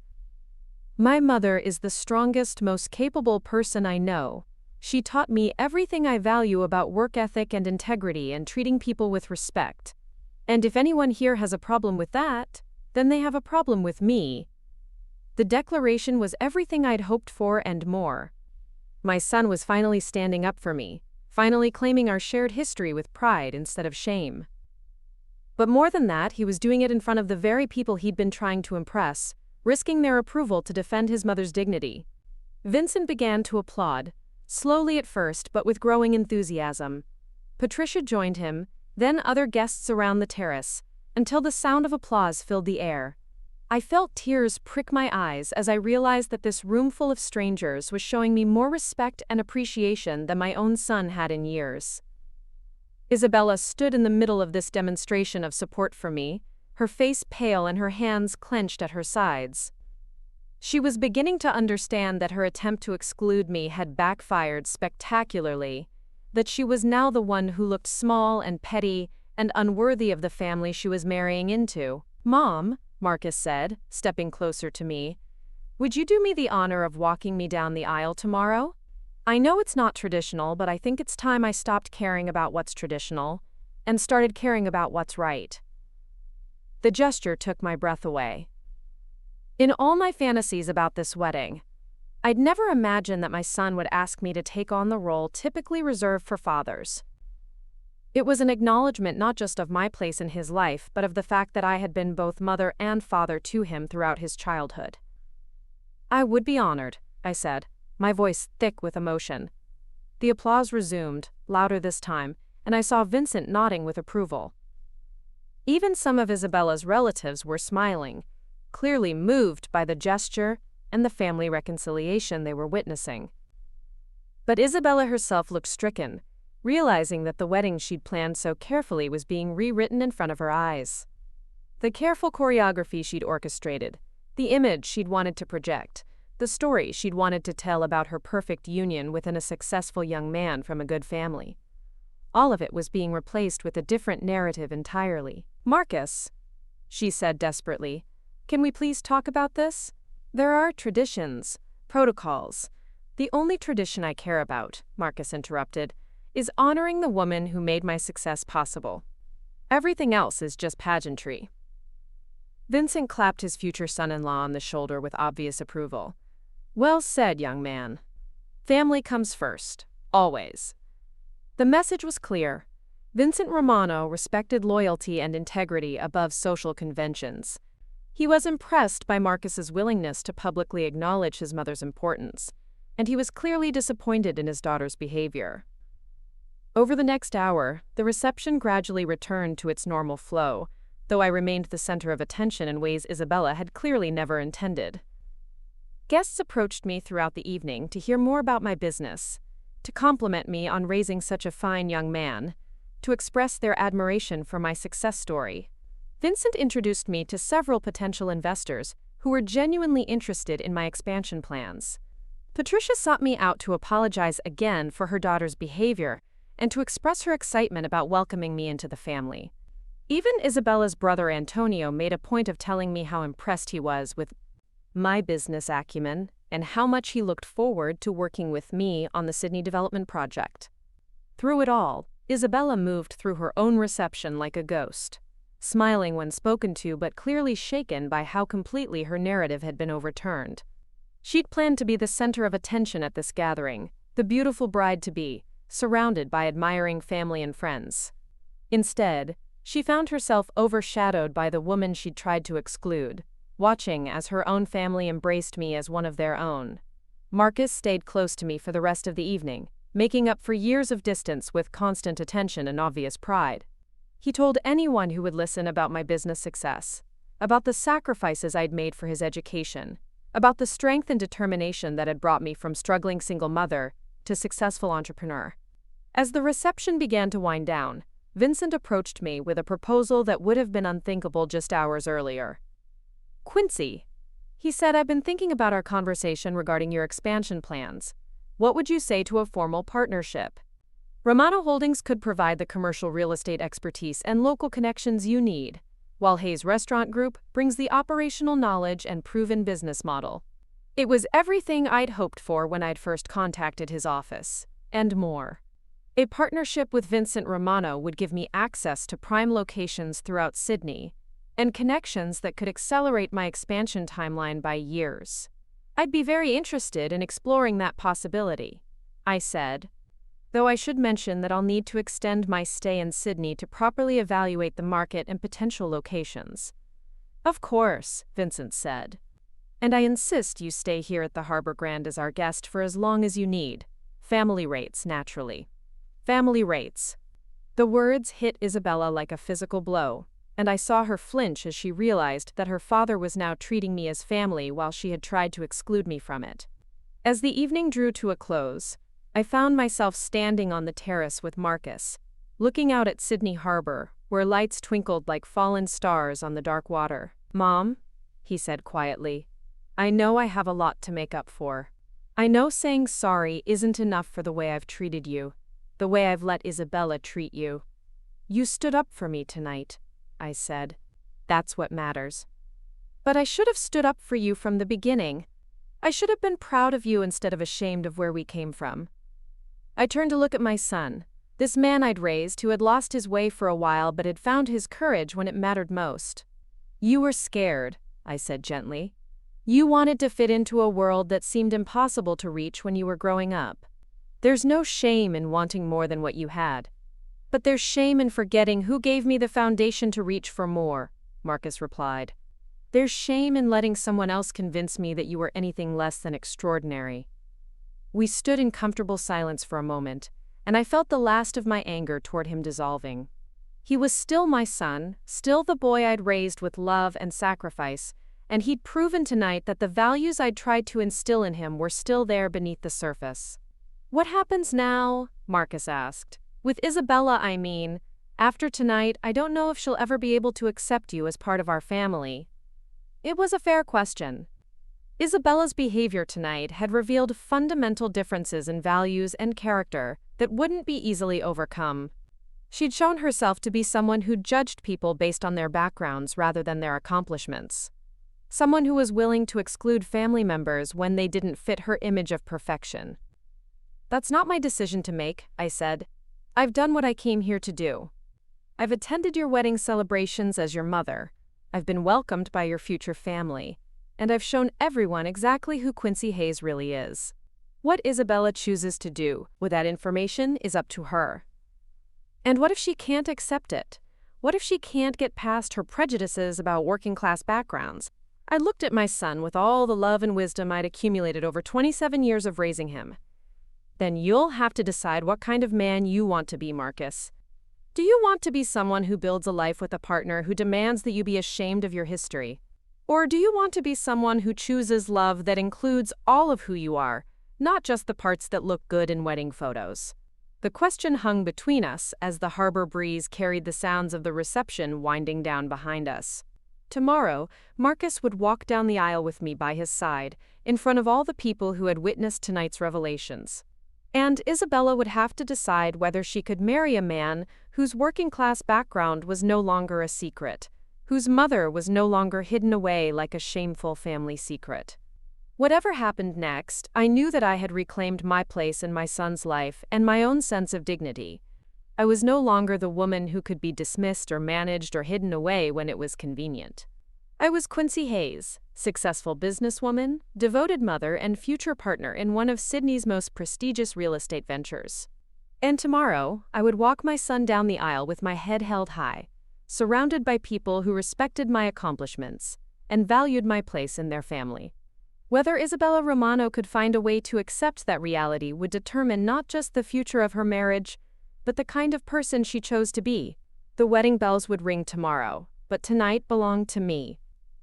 My mother is the strongest, most capable person I know. She taught me everything I value about work ethic and integrity and treating people with respect. And if anyone here has a problem with that, then they have a problem with me. The declaration was everything I'd hoped for and more. My son was finally standing up for me, finally claiming our shared history with pride instead of shame. But more than that, he was doing it in front of the very people he'd been trying to impress, risking their approval to defend his mother's dignity. Vincent began to applaud, slowly at first but with growing enthusiasm. Patricia joined him, then other guests around the terrace, until the sound of applause filled the air. I felt tears prick my eyes as I realized that this room full of strangers was showing me more respect and appreciation than my own son had in years. Isabella stood in the middle of this demonstration of support for me, her face pale and her hands clenched at her sides. She was beginning to understand that her attempt to exclude me had backfired spectacularly, that she was now the one who looked small and petty and unworthy of the family she was marrying into. Mom, Marcus said, stepping closer to me, would you do me the honor of walking me down the aisle tomorrow? I know it's not traditional, but I think it's time I stopped caring about what's traditional and started caring about what's right. The gesture took my breath away. In all my fantasies about this wedding, I'd never imagined that my son would ask me to take on the role typically reserved for fathers. It was an acknowledgement not just of my place in his life, but of the fact that I had been both mother and father to him throughout his childhood. I would be honored, I said, my voice thick with emotion. The applause resumed, louder this time, and I saw Vincent nodding with approval. Even some of Isabella's relatives were smiling, clearly moved by the gesture and the family reconciliation they were witnessing. But Isabella herself looked stricken, realizing that the wedding she'd planned so carefully was being rewritten in front of her eyes. The careful choreography she'd orchestrated, the image she'd wanted to project, the story she'd wanted to tell about her perfect union within a successful young man from a good family. All of it was being replaced with a different narrative entirely. Marcus, she said desperately, can we please talk about this? There are traditions, protocols. The only tradition I care about, Marcus interrupted, is honoring the woman who made my success possible. Everything else is just pageantry. Vincent clapped his future son-in-law on the shoulder with obvious approval. Well said, young man. Family comes first, always. The message was clear. Vincent Romano respected loyalty and integrity above social conventions. He was impressed by Marcus's willingness to publicly acknowledge his mother's importance, and he was clearly disappointed in his daughter's behavior. Over the next hour, the reception gradually returned to its normal flow, though I remained the center of attention in ways Isabella had clearly never intended. Guests approached me throughout the evening to hear more about my business, to compliment me on raising such a fine young man, to express their admiration for my success story. Vincent introduced me to several potential investors who were genuinely interested in my expansion plans. Patricia sought me out to apologize again for her daughter's behavior and to express her excitement about welcoming me into the family. Even Isabella's brother Antonio made a point of telling me how impressed he was with my business acumen and how much he looked forward to working with me on the Sydney development project. Through it all, Isabella moved through her own reception like a ghost, smiling when spoken to but clearly shaken by how completely her narrative had been overturned. She'd planned to be the center of attention at this gathering, the beautiful bride-to-be, surrounded by admiring family and friends. Instead, she found herself overshadowed by the woman she'd tried to exclude, watching as her own family embraced me as one of their own. Marcus stayed close to me for the rest of the evening, making up for years of distance with constant attention and obvious pride. He told anyone who would listen about my business success, about the sacrifices I'd made for his education, about the strength and determination that had brought me from struggling single mother to successful entrepreneur. As the reception began to wind down, Vincent approached me with a proposal that would have been unthinkable just hours earlier. "Quincy," he said, "I've been thinking about our conversation regarding your expansion plans. What would you say to a formal partnership? Romano Holdings could provide the commercial real estate expertise and local connections you need, while Hayes Restaurant Group brings the operational knowledge and proven business model." It was everything I'd hoped for when I'd first contacted his office, and more. A partnership with Vincent Romano would give me access to prime locations throughout Sydney, and connections that could accelerate my expansion timeline by years. "I'd be very interested in exploring that possibility," I said, "though I should mention that I'll need to extend my stay in Sydney to properly evaluate the market and potential locations." "Of course," Vincent said. "And I insist you stay here at the Harbour Grand as our guest for as long as you need. Family rates, naturally." Family rates. The words hit Isabella like a physical blow, and I saw her flinch as she realized that her father was now treating me as family while she had tried to exclude me from it. As the evening drew to a close, I found myself standing on the terrace with Marcus, looking out at Sydney Harbour, where lights twinkled like fallen stars on the dark water. "Mom," he said quietly, "I know I have a lot to make up for. I know saying sorry isn't enough for the way I've treated you, the way I've let Isabella treat you. You stood up for me tonight," I said. "That's what matters. But I should have stood up for you from the beginning. I should have been proud of you instead of ashamed of where we came from." I turned to look at my son, this man I'd raised who had lost his way for a while but had found his courage when it mattered most. "You were scared," I said gently. "You wanted to fit into a world that seemed impossible to reach when you were growing up. There's no shame in wanting more than what you had. But there's shame in forgetting who gave me the foundation to reach for more," Marcus replied. "There's shame in letting someone else convince me that you were anything less than extraordinary." We stood in comfortable silence for a moment, and I felt the last of my anger toward him dissolving. He was still my son, still the boy I'd raised with love and sacrifice, and he'd proven tonight that the values I'd tried to instill in him were still there beneath the surface. "What happens now?" Marcus asked. "With Isabella, I mean. After tonight, I don't know if she'll ever be able to accept you as part of our family." It was a fair question. Isabella's behavior tonight had revealed fundamental differences in values and character that wouldn't be easily overcome. She'd shown herself to be someone who judged people based on their backgrounds rather than their accomplishments. Someone who was willing to exclude family members when they didn't fit her image of perfection. "That's not my decision to make," I said. "I've done what I came here to do. I've attended your wedding celebrations as your mother. I've been welcomed by your future family. And I've shown everyone exactly who Quincy Hayes really is. What Isabella chooses to do with that information is up to her. And what if she can't accept it? What if she can't get past her prejudices about working-class backgrounds?" I looked at my son with all the love and wisdom I'd accumulated over 27 years of raising him. "Then you'll have to decide what kind of man you want to be, Marcus. Do you want to be someone who builds a life with a partner who demands that you be ashamed of your history? Or do you want to be someone who chooses love that includes all of who you are, not just the parts that look good in wedding photos?" The question hung between us as the harbor breeze carried the sounds of the reception winding down behind us. Tomorrow, Marcus would walk down the aisle with me by his side, in front of all the people who had witnessed tonight's revelations. And Isabella would have to decide whether she could marry a man whose working-class background was no longer a secret, whose mother was no longer hidden away like a shameful family secret. Whatever happened next, I knew that I had reclaimed my place in my son's life and my own sense of dignity. I was no longer the woman who could be dismissed or managed or hidden away when it was convenient. I was Quincy Hayes, successful businesswoman, devoted mother, and future partner in one of Sydney's most prestigious real estate ventures. And tomorrow, I would walk my son down the aisle with my head held high, surrounded by people who respected my accomplishments and valued my place in their family. Whether Isabella Romano could find a way to accept that reality would determine not just the future of her marriage, but the kind of person she chose to be. The wedding bells would ring tomorrow, but tonight belonged to me.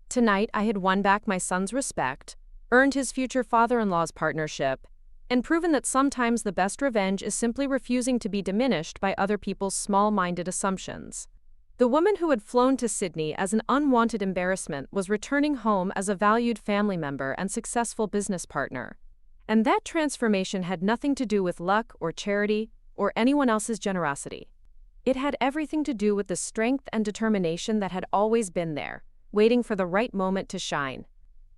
Tonight, I had won back my son's respect, earned his future father-in-law's partnership, and proven that sometimes the best revenge is simply refusing to be diminished by other people's small-minded assumptions. The woman who had flown to Sydney as an unwanted embarrassment was returning home as a valued family member and successful business partner. And that transformation had nothing to do with luck or charity or anyone else's generosity. It had everything to do with the strength and determination that had always been there, waiting for the right moment to shine.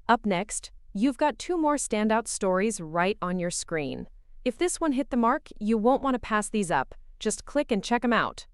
Up next, you've got 2 more standout stories right on your screen. If this one hit the mark, you won't want to pass these up. Just click and check them out.